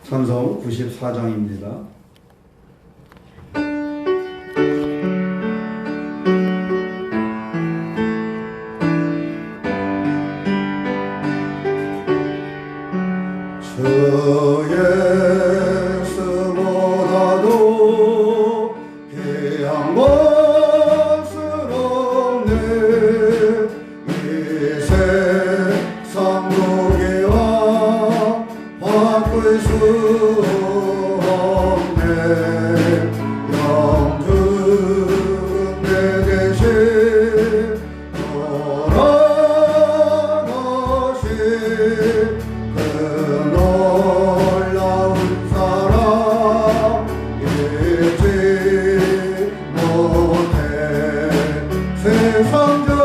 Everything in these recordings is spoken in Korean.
찬송 94장입니다. 주 예수보다도 귀한 것스럽네 이 세상 무게와 바꿀 수 없네 영주의 대신 돌아가신 그 놀라운 사랑 잊지 못해 세상 즐거움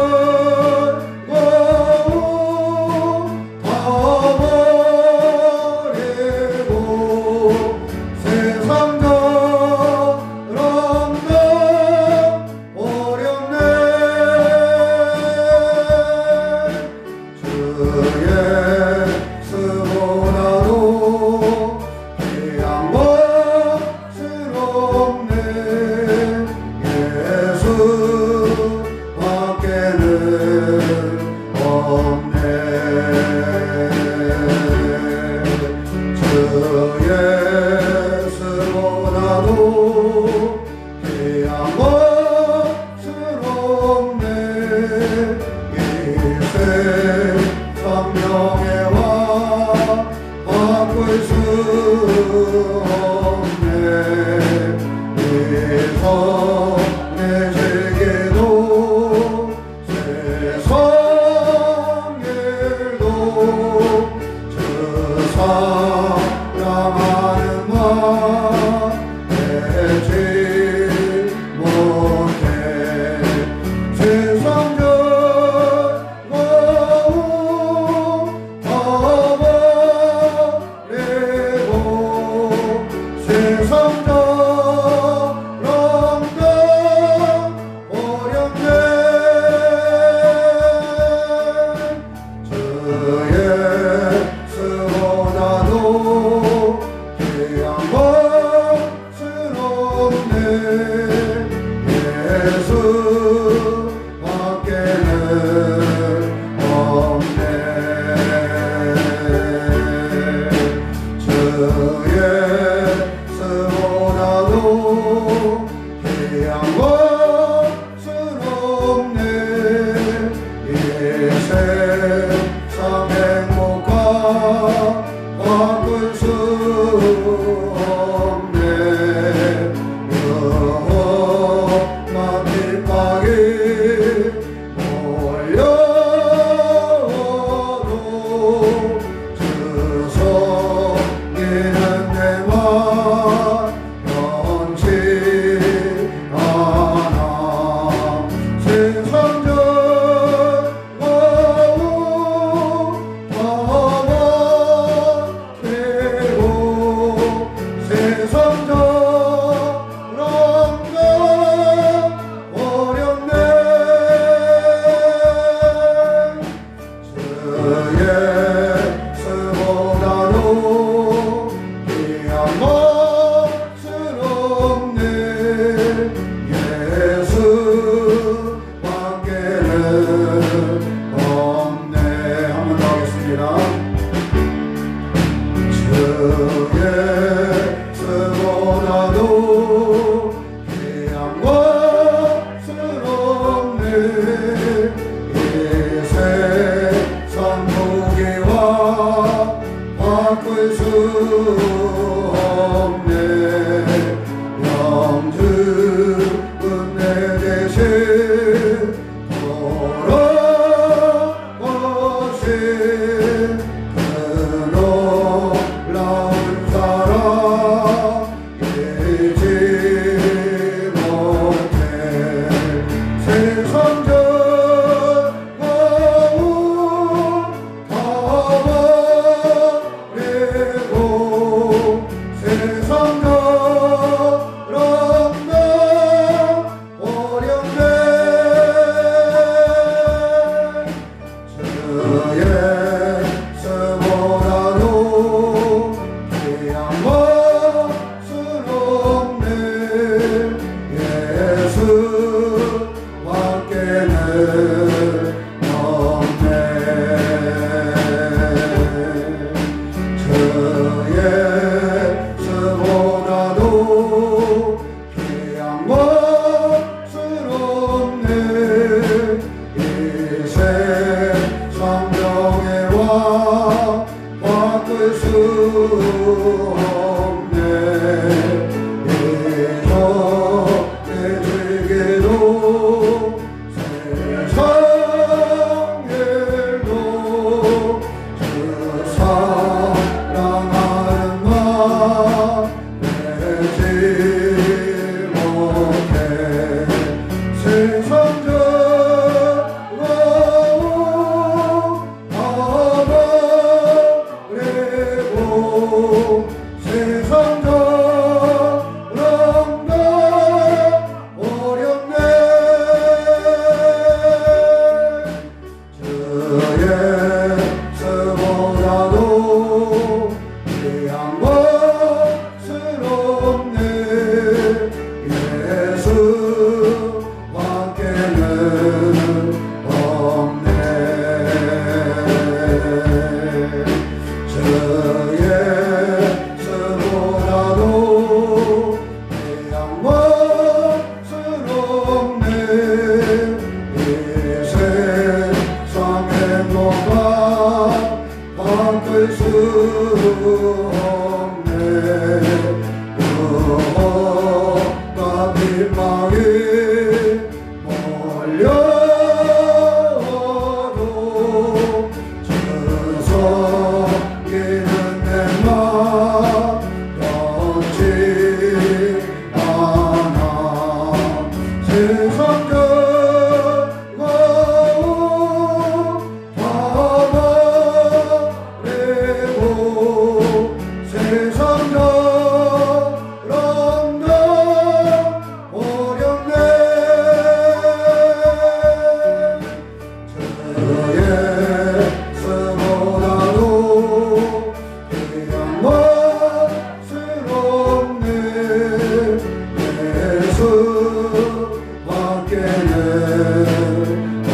다 버리고 세상 저런데 어렵네 주 예수보다도 귀한 것스럽네 예수 밖에는 없네 주 예수보다도 귀한 것스럽네 이 세상 명예와 바꿀 수 없네 이 선해지게도 세상 일도 주 사랑하는 마 되지 못해 세상 즐거움 다 버리고 세상 저런데 어렵네 주 예수보다도 귀한 것스럽네 예수 밖에는 없네 주 예수보다도 귀한 것스럽네 이 세상 행복과 바꿀 수 없네 영원한 핍박이 몰려오도 주 섬기는 내맘 변치 않아 세상 즐거움 다 버리고 세상 저런데 어렵네 주 예수보다도 귀한 것스럽네 예수 밖에는 없네 한 번 더 하겠습니다. 주 예수보다도 귀한 것스럽네 이 세상 무게와 바꿀 수 없네 영주의 대신 돌아가신 그 놀라운 사랑 잊지 못해 세상 즐거움 다 버리고 세상 저런데 없네. 예전에 즐기도 세상 일도 그 사랑하는 맘 내지 못해. 세상 즐거움 아버리고 세상 저런가 어렵네. 주의 스보다도 귀한 것은 없네. 예수밖에는 없네. 주의 스보다도 귀한 것은 없네. 이 세상 행복과 바꿀 수 없네. 유혹과 빗방이 몰려와도 주섬기는 내 맘 변치 않아. 세상 즐거움 아버리고 세상 저런가 어렵네. 주의 스보다도 귀한 것은 없네. 예수밖에는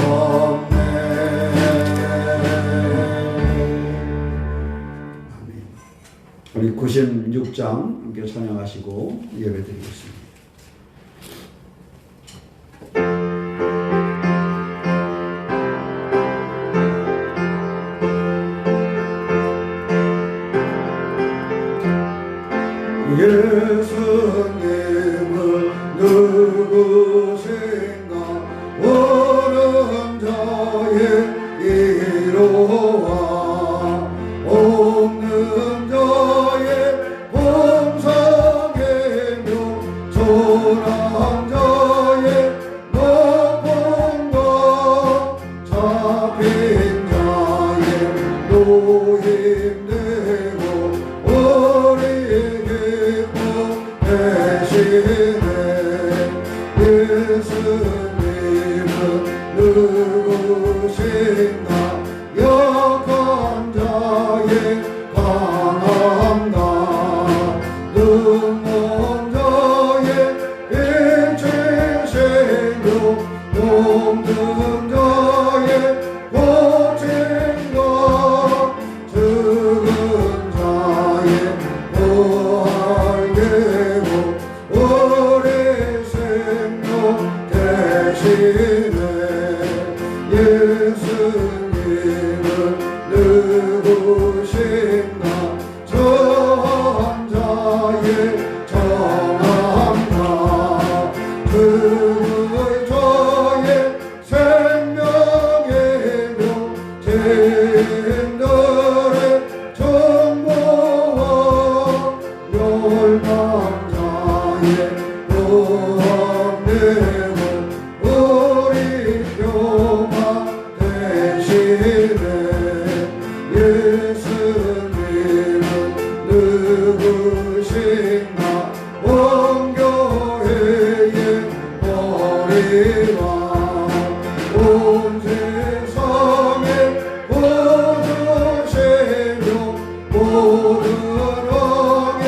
없네. 우리 96장 함께 찬양하시고 예배드리겠습니다. 예수님은 누구신가? 오른 자의 이로와 없는 자의 범상이며 초란 자의 높음과 잡힌 자의 노임되고 우리 기쁨 대신에 예수님은 누구신가? 약한 자의 강함과 눈먼 자의 일치시며 몸든 자의 고침과 죽은 자의 부활되고 우리 생명 대신에 예수님은 누구신가? 저한 자의 정함과 그의 저의 생명이며 죄인들의 정보와 멸망자의 구원되고 우리 평화 대신에 예수님은 누구신가? 원교회의 머리와 온 세상에 보주시며 모든 왕의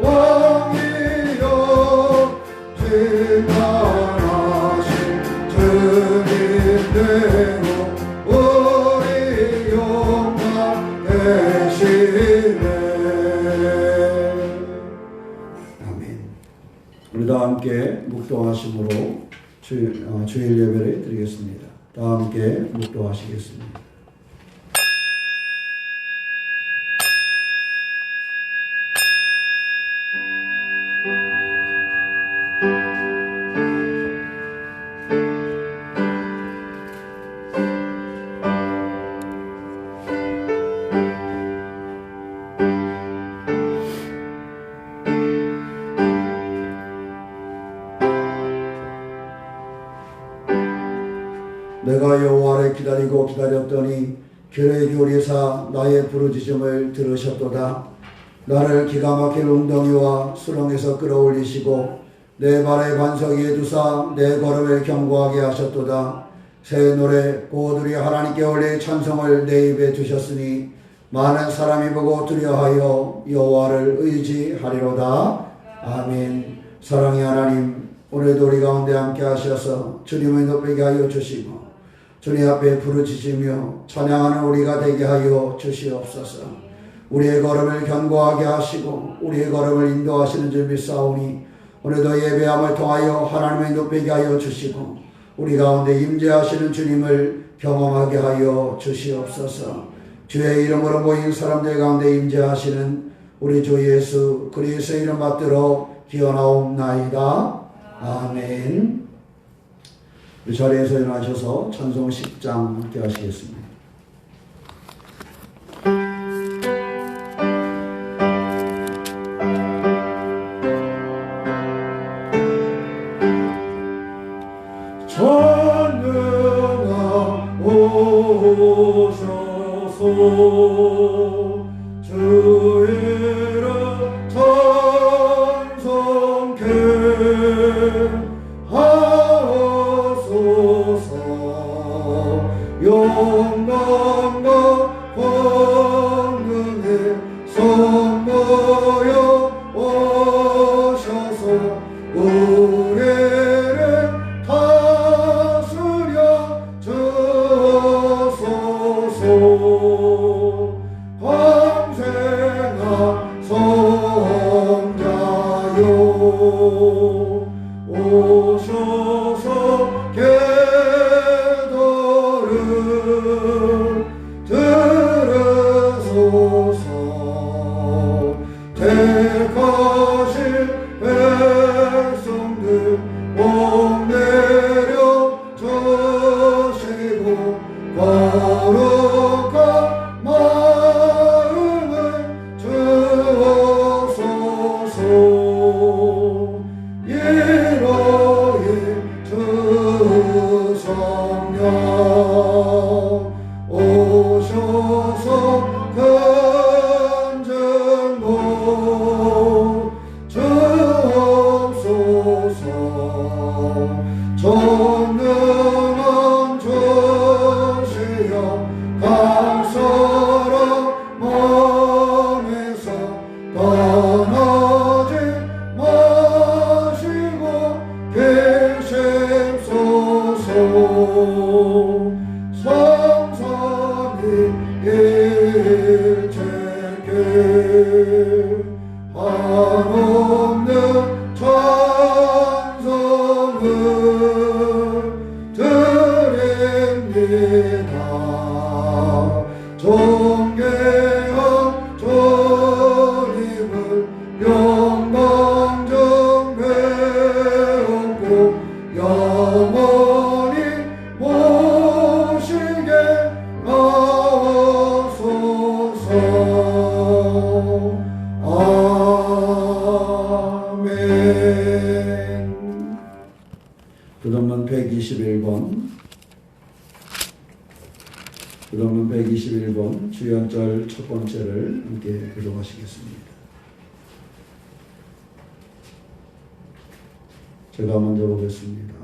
왕이여 진단하신 주님 되고 우리 영광 되시네. 아멘. 우리 다 함께 묵도하심으로 주일 예배를 드리겠습니다. 다 함께 묵도하시겠습니다. 내가 여호와를 기다리고 기다렸더니 귀를 기울이사 나의 부르짖음을 들으셨도다. 나를 기가 막힐 웅덩이와 수렁에서 끌어올리시고 내 발의 반석 위에 두사 내 걸음을 견고하게 하셨도다. 새 노래 곧 우리 하나님께 올릴 찬송을 내 입에 두셨으니 많은 사람이 보고 두려워하여 여호와를 의지하리로다. 아멘. 사랑의 하나님, 오늘도 우리 가운데 함께 하셔서 주님을 높이게 하여 주시고 주님 앞에 부르짖으며 찬양하는 우리가 되게 하여 주시옵소서. 우리의 걸음을 견고하게 하시고 우리의 걸음을 인도하시는 줄 믿사오니 오늘도 예배함을 통하여 하나님을 높이게 하여 주시고 우리 가운데 임재하시는 주님을 경험하게 하여 주시옵소서. 주의 이름으로 모인 사람들 가운데 임재하시는 우리 주 예수 그리스도의 이름 받들어 기원하옵나이다. 아멘. 우리 자리에서 일어나셔서 찬송 10장 함께 하시겠습니다. 주의 이름 찬송케 하소서. 영광과 권능에 선보여 오셔서 우리를 다스려 주소서. 광생아 성자여 오셔서 계도를 들으소서. 택하신 백성들 복 내려 주시고 거룩한 마음을 주옵소서. 이로의 주 성령 오셔서 큰 증거 주옵소서. 전능한 주시여 강설한 몸에서 떠나지 마시고 계십소서. 성삼위 일체계 한없는 찬송을 드립니다. 존귀한 주님을 영광 좀 배우고 영원히 모시게 하옵소서. 아멘. 구독문 121번 구독문 121번 주연절 첫 번째를 함께 교독하시겠습니다. 제가 먼저 보겠습니다.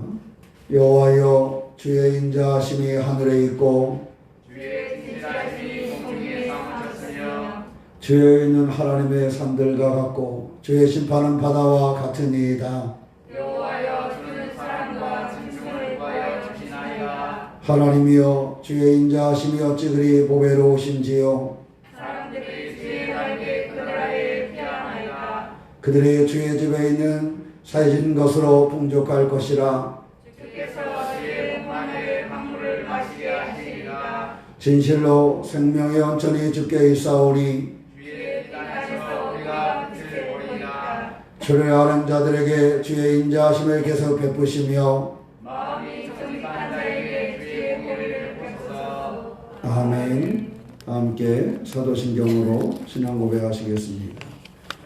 여호와여 주의 인자하심이 하늘에 있고 주의 진실하심이 공중에 삼으셨으며 주에 있는 하나님의 산들과 같고 주의 심판은 바다와 같으니이다. 여호와여 주는 사람과 짐승을 구하여 주시나이다. 하나님이여 주의 인자하심이 어찌 그리 보배로우신지요. 사람들이 주의 날개 그들에게 피하나이다. 그들이 주의 집에 있는 사해진 것으로 풍족할 것이라. 주께서 주의 공간을 강물을 마시게 하시리라. 진실로 생명의 원천이 주께 있사오니 주의 뜻하셔서 우리가 빛을 보리라. 주를 아는 자들에게 주의 인자하심을 계속 베푸시며 마음이 정직한 자에게 주의 공의를 베푸소서. 아멘. 함께 사도신경으로 신앙 고백하시겠습니다.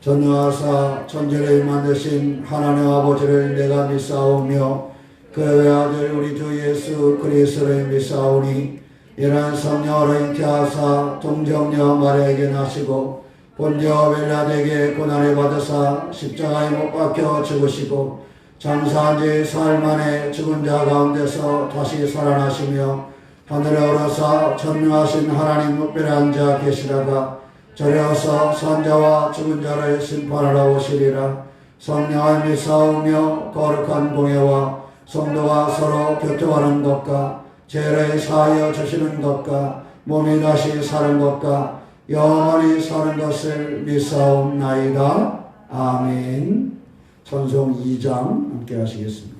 전능하사 천지를 만드신 하나님 아버지를 내가 믿사오며 그 외아들 우리 주 예수 그리스도를 믿사오니 이런 성령으로 잉태하사 동정녀 마리아에게 나시고 본디오 빌라도에게 고난을 받으사 십자가에 못 박혀 죽으시고 장사한 지 사흘 만에 죽은 자 가운데서 다시 살아나시며 하늘에 오르사 전능하신 하나님 우편에 앉아 계시다가 저려서 산자와 죽은 자를 심판하러 오시리라. 성령을 믿사오며 거룩한 공예와 성도가 서로 교통하는 것과 죄를 사하여 주시는 것과 몸이 다시 사는 것과 영원히 사는 것을 믿사옵나이다. 아멘. 찬송 2장 함께 하시겠습니다.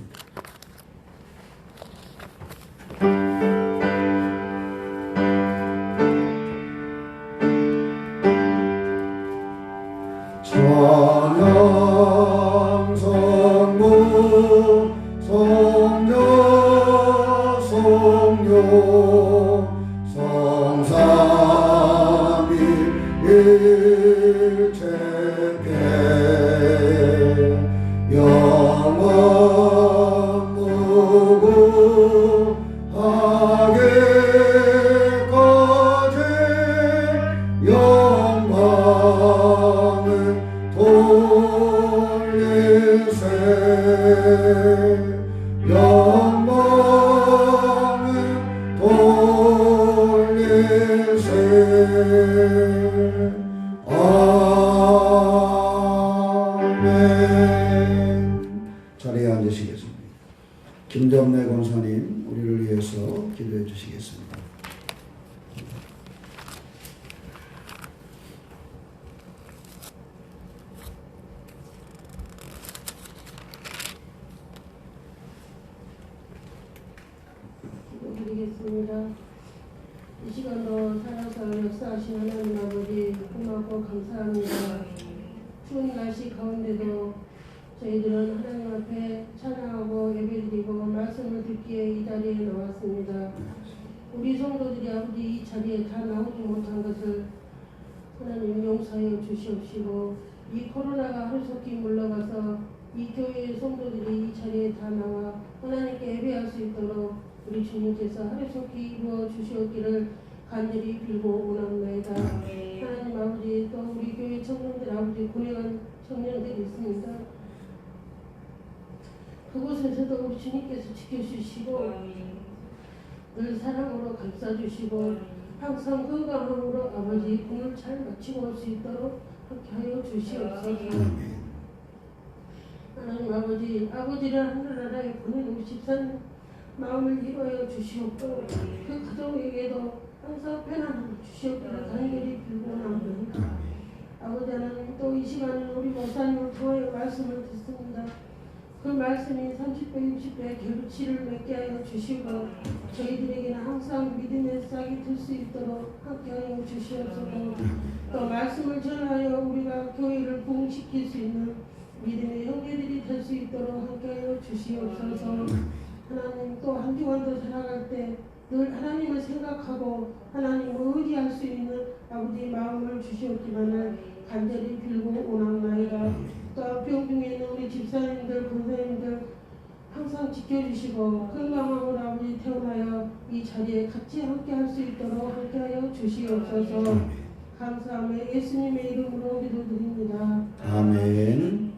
찬양 성부 성녀 성녀 성삼위 일체께 영원 무궁하게까지 영광을 돌리세 영광을 돌리세 아멘. 자리에 앉으시겠습니다. 김정래 권사님 우리를 위해서 기도해 주시겠습니다. 기도드리겠습니다. 이 시간도 살아서 역사하신 하나님 아버지 고맙고 감사합니다. 추운 날씨 가운데도 저희들은 하나님 앞에 찬양하고 예배드리고 말씀을 듣기에 이 자리에 나왔습니다. 우리 성도들이 아버지 이 자리에 다 나오지 못한 것을 하나님 용서하여 주시옵시고 이 코로나가 하루속히 물러가서 이 교회의 성도들이 이 자리에 다 나와 하나님께 예배할 수 있도록 우리 주님께서 하루속히 이루어 주시옵기를 간절히 빌고 원합니다. 하나님 아버지 또 우리 교회 청년들 아버지 고령한 청년들이 있습니다. 그곳에서도 우리 주님께서 지켜주시고 늘 사랑으로 감싸주시고 항상 건강함으로 아버지 공을 잘 마치고 올 수 있도록 함께하여 주시옵소서. 하나님 아버지를 하늘나라에 보낸 우리 집사님 마음을 이루어 주시옵고 그 가정에게도 항상 편안함을 주시옵기를 간절히 빌고 나옵니다. 아버지 하나님 또 이 시간에 우리 목사님을 통하여 말씀을 듣습니다. 그 말씀이 30배 60배 결실을 맺게 하여 주시고 저희들에게는 항상 믿음의 싹이 들 수 있도록 함께하여 주시옵소서. 또 말씀을 전하여 우리가 교회를 부흥시킬 수 있는 믿음의 형제들이 될 수 있도록 함께하여 주시옵소서. 하나님 또 한 주간도 살아갈 때 늘 하나님을 생각하고 하나님을 의지할 수 있는 아버지 마음을 주시옵기만을 간절히 빌고 원합나이다. 또 병 중에 있는 우리 집사님들 권사님들 항상 지켜주시고 건강함으로 아버지 태어나여 이 자리에 같이 함께할 수 있도록 함께하여 주시옵소서. 감사하며 예수님의 이름으로 기도드립니다. 아멘.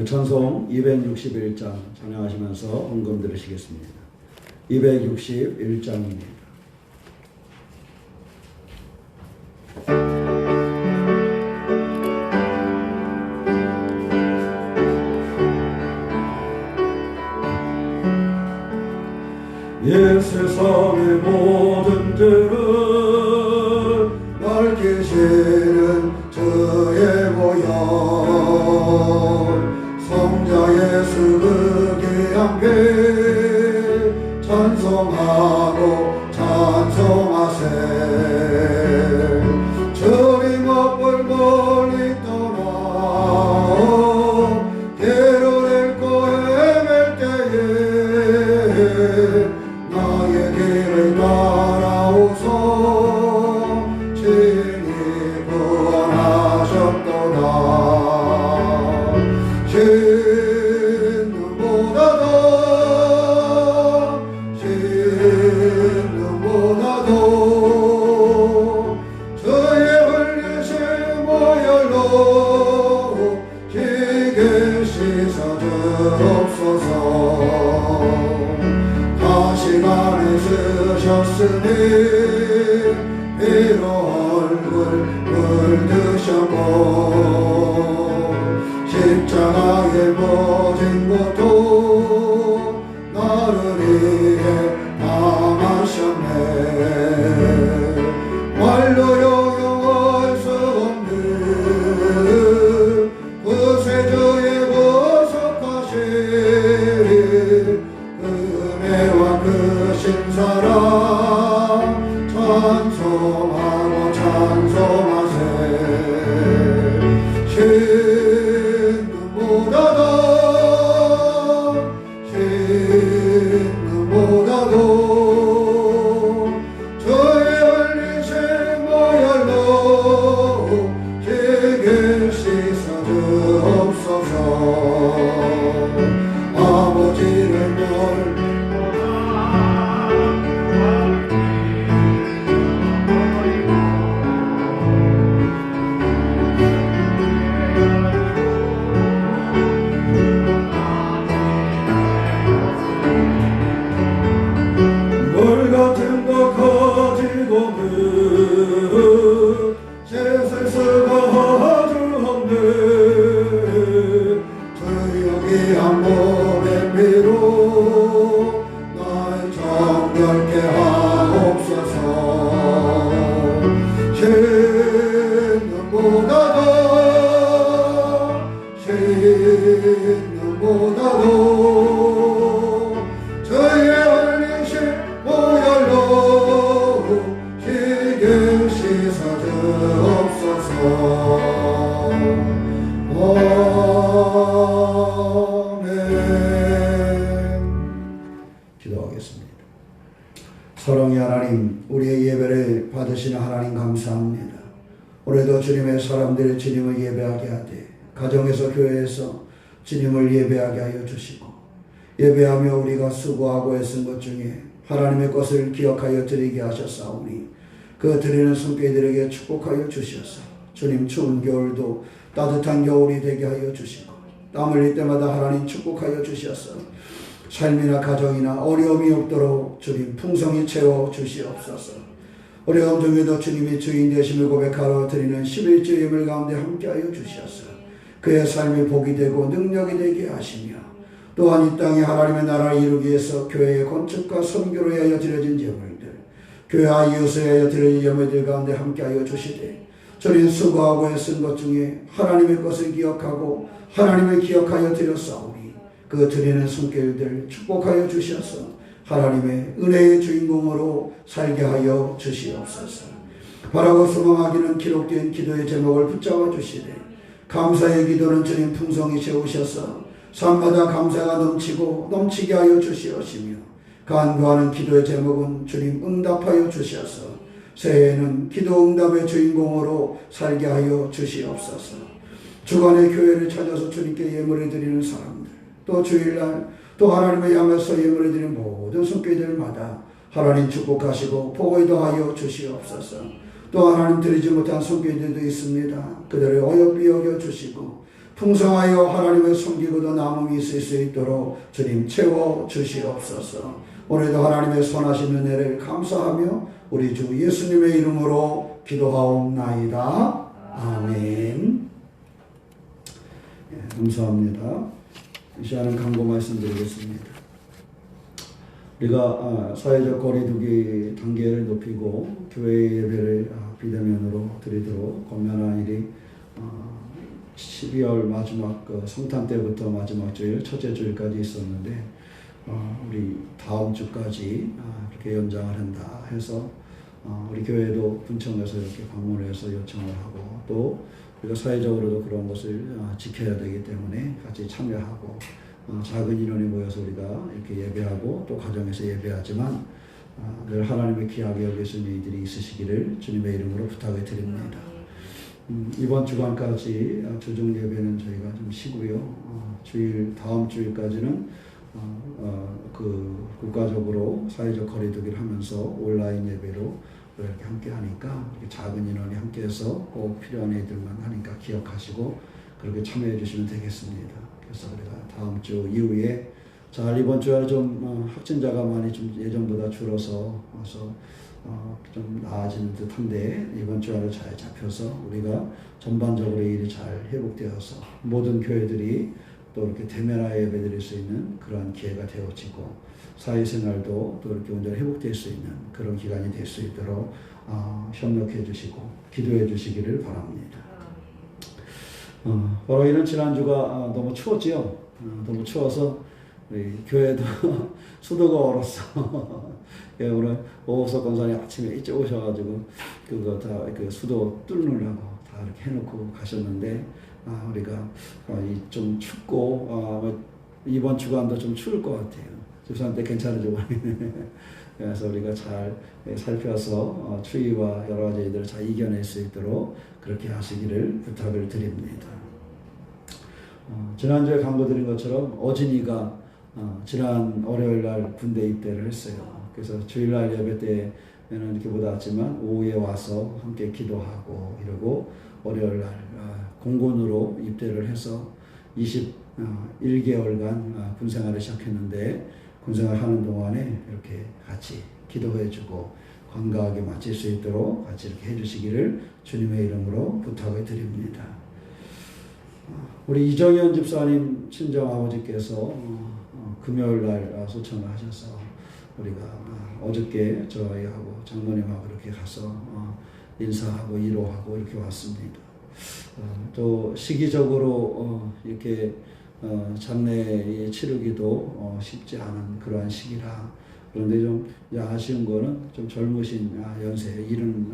찬송 261장 찬양하시면서 헌금 들으시겠습니다. 261장입니다. 이 세상의 모든 들은 밝히시는 주의 모양 성자 예수 그 귀한 피 찬송하고 찬송하세 주님 앞을 멀리 떠나 길을 잃고 헤맬 때에 나의 길을 따라오소 친히 구원하셨도다 신눈보다도 주의 흘리신 보혈로 기게 씻어주옵소서 다시간에 쓰셨으니 피로 얼굴 물드셨고 십자가에 묻은 것도 나를 위해 당하셨네 말로 요용할 수 없는 구세주의 구속하신 은혜와 크신 사랑 찬송하고 찬송하세 신눈보다도 주의 흘리신 보혈로 기게 씻어주옵소서 아버지를 물 같은 거 가지고는 씻을 수가 아주 없네 주여 귀한 몸의 피로 날 정결케 하옵소서 신눈보다도 주의 흘리신 보혈로 기게 씻어주옵소서 아멘 기도하겠습니다. 사랑의 하나님 우리의 예배를 받으시는 하나님 감사합니다. 오늘도 주님의 사람들이 주님을 예배하게 하되 가정에서 교회에서 주님을 예배하게 하여 주시고 예배하며 우리가 수고하고 애쓴 것 중에 하나님의 것을 기억하여 드리게 하셨사오니 그 드리는 손길들에게 축복하여 주셔서 주님 추운 겨울도 따뜻한 겨울이 되게 하여 주시고 땀 흘릴 때마다 하나님 축복하여 주셔서 삶이나 가정이나 어려움이 없도록 주님 풍성히 채워 주시옵소서. 어려움 중에도 주님이 주인 되심을 고백하러 드리는 11주 예물 가운데 함께하여 주셔서 그의 삶이 복이 되고 능력이 되게 하시며 또한 이 땅에 하나님의 나라를 이루기 위해서 교회의 건축과 선교를 위하여 드려진 예물들 교회와 이웃에 위하여 드려진 예물들 가운데 함께하여 주시되 주님 수고하고 애쓴 것 중에 하나님의 것을 기억하고 하나님을 기억하여 드렸사오니 그 드리는 손길들 축복하여 주셔서 하나님의 은혜의 주인공으로 살게 하여 주시옵소서. 바라고 소망하기는 기록된 기도의 제목을 붙잡아 주시되 감사의 기도는 주님 풍성히 채우셔서 삶마다 감사가 넘치고 넘치게 하여 주시옵시며 간구하는 기도의 제목은 주님 응답하여 주셔서 새해에는 기도 응답의 주인공으로 살게 하여 주시옵소서. 주간의 교회를 찾아서 주님께 예물을 드리는 사람들 또 주일날 또 하나님을 향해서 예물을 드리는 모든 손길들마다 하나님 축복하시고 복을 더하여 주시옵소서. 또 하나님 드리지 못한 손길들도 있습니다. 그들을 어여삐 여겨 주시고 풍성하여 하나님을 섬기고도 남음이 있을 수 있도록 주님 채워 주시옵소서. 오늘도 하나님의 선하신 은혜를 감사하며 우리 주 예수님의 이름으로 기도하옵나이다. 아멘. 감사합니다. 이 시간은 강고 말씀드리겠습니다. 우리가 사회적 거리두기 단계를 높이고 교회 예배를 비대면으로 드리도록 권면한 일이 12월 마지막 성탄 때부터 마지막 주일 첫째 주일까지 있었는데 우리 다음 주까지 그렇게 연장을 한다 해서 우리 교회도 분청에서 이렇게 방문해서 요청을 하고 또 우리가 사회적으로도 그런 것을 지켜야 되기 때문에 같이 참여하고 작은 인원이 모여서 우리가 이렇게 예배하고 또 가정에서 예배하지만 늘 하나님의 귀하게 여기시는 이들이 있으시기를 주님의 이름으로 부탁을 드립니다. 이번 주간까지 주중 예배는 저희가 좀 쉬고요. 다음 주일까지는 그 국가적으로 사회적 거리두기를 하면서 온라인 예배로 이렇게 함께 하니까 이렇게 작은 인원이 함께해서 꼭 필요한 애들만 하니까 기억하시고 그렇게 참여해 주시면 되겠습니다. 그래서 우리가 다음 주 이후에 이번 주에는 좀 확진자가 많이 좀 예전보다 줄어서 좀 나아지는 듯한데 이번 주 안에 잘 잡혀서 우리가 전반적으로 일이 잘 회복되어서 모든 교회들이 또 이렇게 대면하여 예배드릴 수 있는 그런 기회가 되어지고 사회생활도 또 이렇게 온전히 회복될 수 있는 그런 기간이 될 수 있도록 협력해 주시고 기도해 주시기를 바랍니다. 바로 이런 지난주가 너무 추웠지요. 너무 추워서 우리 교회도 수도가 얼었어. 오늘 오호석 권사님 아침에 일찍 오셔가지고 그거 다 그 수도 뚫으려고 다 이렇게 해놓고 가셨는데 우리가 좀 춥고 이번 주간도 좀 추울 것 같아요. 집사한테 괜찮으죠? 그래서 우리가 잘 살펴서 추위와 여러 가지 일들을 잘 이겨낼 수 있도록 그렇게 하시기를 부탁을 드립니다. 지난주에 강조드린 것처럼 어진이가 지난 월요일날 군대 입대를 했어요. 그래서 주일날 예배 때에는 이렇게 못 왔지만 오후에 와서 함께 기도하고 이러고 월요일날 공군으로 입대를 해서 21개월간 군생활을 시작했는데 군생활 하는 동안에 이렇게 같이 기도해주고 건강하게 마칠 수 있도록 같이 이렇게 해주시기를 주님의 이름으로 부탁을 드립니다. 우리 이정현 집사님 친정아버지께서 금요일날 소천을 하셔서 우리가 어저께 저희하고 장모님하고 이렇게 가서 인사하고 위로하고 이렇게 왔습니다. 또 시기적으로 이렇게 장례 치르기도 쉽지 않은 그러한 시기라 그런데 좀 아쉬운 거는 좀 젊으신 연세에 71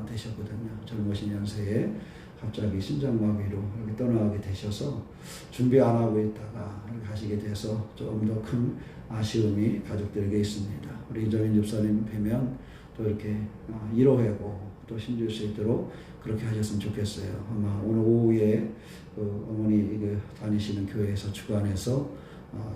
되셨거든요. 젊으신 연세에 갑자기 심장마비로 이렇게 떠나게 되셔서 준비 안 하고 있다가 가시게 돼서 좀 더 큰 아쉬움이 가족들에게 있습니다. 우리 이정인 집사님 뵈면 또 이렇게 위로하고 또 힘줄 수 있도록 그렇게 하셨으면 좋겠어요. 아마 오늘 오후에 어머니 다니시는 교회에서 주관해서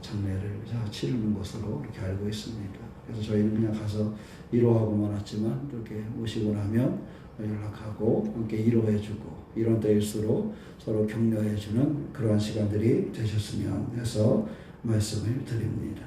장례를 치르는 것으로 이렇게 알고 있습니다. 그래서 저희는 그냥 가서 위로하고만 왔지만 이렇게 모시고 나면 연락하고 함께 위로해주고 이런 때일수록 서로 격려해주는 그러한 시간들이 되셨으면 해서 말씀을 드립니다.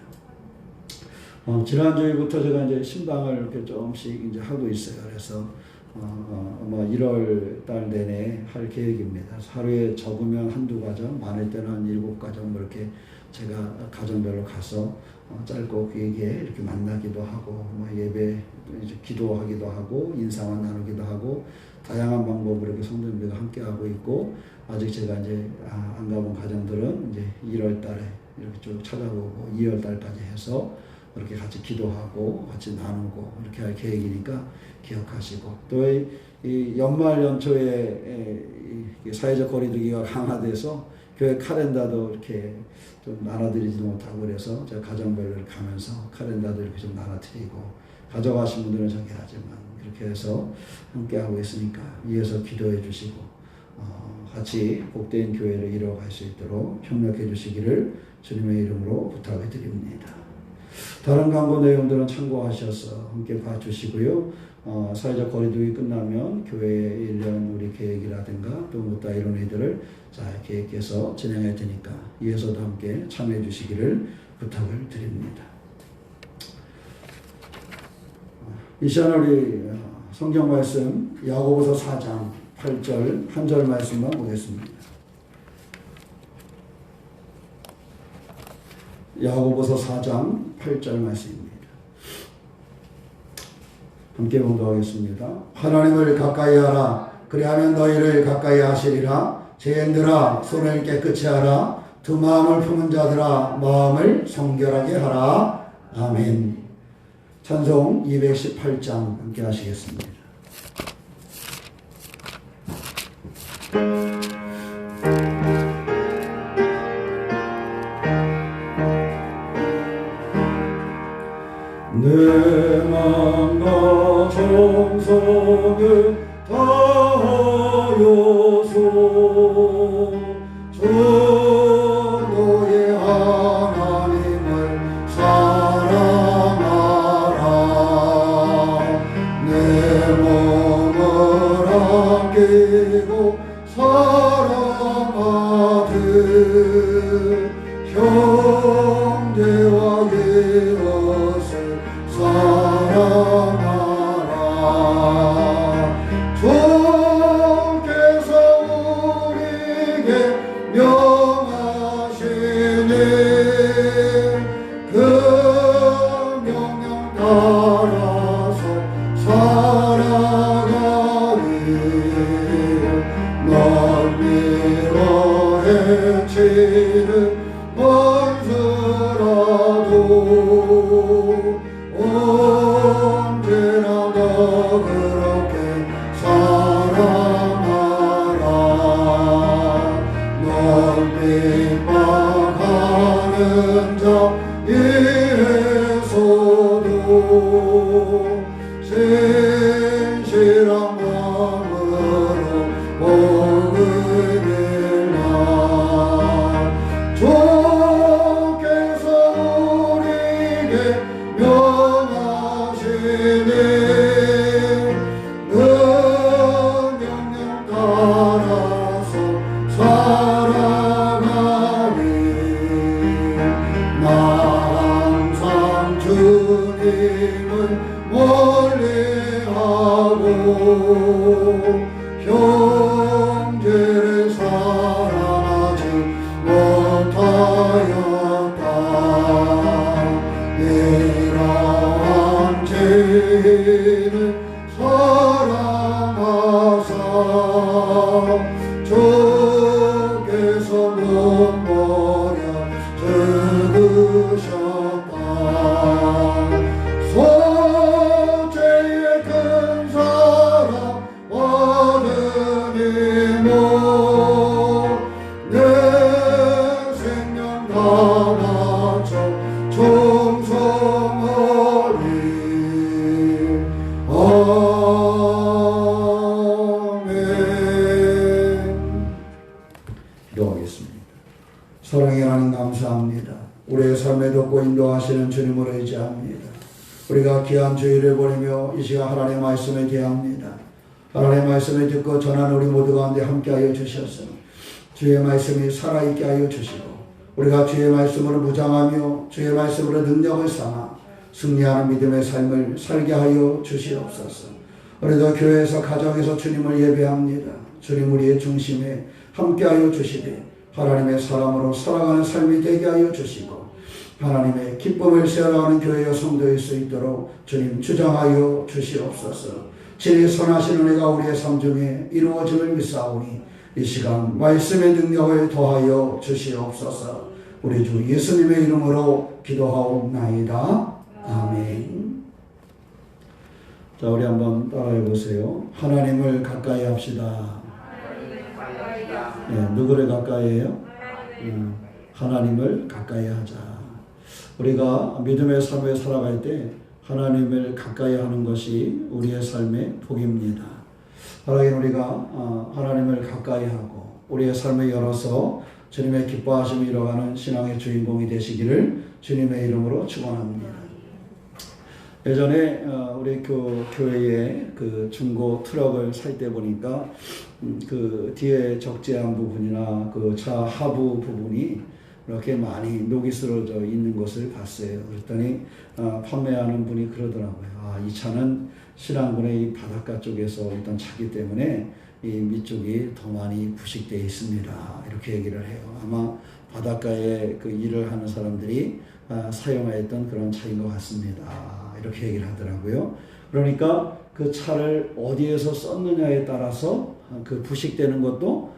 지난주부터 제가 이제 신방을 이렇게 조금씩 이제 하고 있어요. 그래서 아마 1월 달 내내 할 계획입니다. 하루에 적으면 한두 가정, 많을 때는 한 7가정 이렇게 제가 가정별로 가서 짧고 길게 이렇게 만나기도 하고 예배 이제 기도하기도 하고 인사만 나누기도 하고 다양한 방법으로 이렇게 성도님들과 함께 하고 있고 아직 제가 이제 안 가본 가정들은 이제 1월 달에 이렇게 쭉 찾아보고 2월 달까지 해서 이렇게 같이 기도하고 같이 나누고 이렇게 할 계획이니까 기억하시고 또 이 연말 연초에 사회적 거리두기가 강화돼서 교회 카렌다도 이렇게 좀 나눠드리지 못하고 그래서 제가 가정별로 가면서 카렌다도 이렇게 좀 나눠드리고 가져가신 분들은 저기 하지만 이렇게 해서 함께하고 있으니까 이어서 기도해 주시고 같이 복된 교회를 이루어갈 수 있도록 협력해 주시기를 주님의 이름으로 부탁을 드립니다. 다른 광고 내용들은 참고하셔서 함께 봐주시고요. 사회적 거리두기 끝나면 교회 1년 우리 계획이라든가 또 못다 이런 일들을 잘 계획해서 진행할 테니까 이에서도 함께 참여해 주시기를 부탁을 드립니다. 이 시간 우리 성경 말씀 야고보서 4장 8절 한 절 말씀만 보겠습니다. 야고보서 4장 8절 말씀입니다. 함께 봉독하겠습니다. 하나님을 가까이 하라. 그리하면 너희를 가까이 하시리라. 죄인들아 손을 깨끗이 하라. 두 마음을 품은 자들아 마음을 성결하게 하라. 아멘. 찬송 218장 함께 하시겠습니다. 내 맘과 정성을 다하여서 주 너의 하나님을 사랑하라. 내 몸을 아끼고 사랑하듯 형제와 이웃을 사랑하라. 주께서 우리에게 명하시니 그 명령 따라서 살아가리. 널미워 해치는 원수라도 언제나 너 그렇게 사랑하라. 널 핍박하는 자에서도 진실한 마음으로 복음일라. 주께서 우리에게 명하시니 그 명령 따라서 살아가리. 나 항상 주님을 멀리하고 형제를 사랑하지 못하였다. 이러한 죄인을 사랑하사 주께서 못 버려 죽으셨다. 소재의 큰 사랑 얻으니 내 생명 다 바쳐 충성하리. 아멘. 기도하겠습니다. 사랑의 하나님 감사합니다. 우리의 삶에 돕고 인도하시는 주님을 의지합니다. 우리가 귀한 주일을 보내며 이 시간 하나님의 말씀에 대합니다. 하나님의 말씀을 듣고 전하는 우리 모두 가운데 함께하여 주셔서 주의 말씀이 살아있게 하여 주시고 우리가 주의 말씀으로 무장하며 주의 말씀으로 능력을 삼아 승리하는 믿음의 삶을 살게 하여 주시옵소서. 우리도 교회에서 가정에서 주님을 예배합니다. 주님 우리의 중심에 함께하여 주시되 하나님의 사람으로 살아가는 삶이 되게 하여 주시고 하나님의 기쁨을 세워가는 교회의 성도일 수 있도록 주님 주장하여 주시옵소서. 진리 선하신 은혜가 우리의 삶 중에 이루어짐을 믿사오니 이 시간 말씀의 능력을 더하여 주시옵소서. 우리 주 예수님의 이름으로 기도하옵나이다. 아멘. 자, 우리 한번 따라해 보세요. 하나님을 가까이 합시다. 네, 누구를 가까이 해요? 하나님을 가까이 하자. 우리가 믿음의 삶에 살아갈 때 하나님을 가까이 하는 것이 우리의 삶의 복입니다. 하나님 우리가 하나님을 가까이 하고 우리의 삶을 열어서 주님의 기뻐하심을 이뤄가는 신앙의 주인공이 되시기를 주님의 이름으로 축원합니다. 예전에 우리 교회에 그 중고 트럭을 살 때 보니까 그 뒤에 적재한 부분이나 그 차 하부 부분이 이렇게 많이 녹이 쓰러져 있는 것을 봤어요. 그랬더니 판매하는 분이 그러더라고요. 이 차는 신안군의 이 바닷가 쪽에서 일단 차기 때문에 이 밑쪽이 더 많이 부식되어 있습니다. 이렇게 얘기를 해요. 아마 바닷가에 그 일을 하는 사람들이 사용하였던 그런 차인 것 같습니다. 이렇게 얘기를 하더라고요. 그러니까 그 차를 어디에서 썼느냐에 따라서 그 부식되는 것도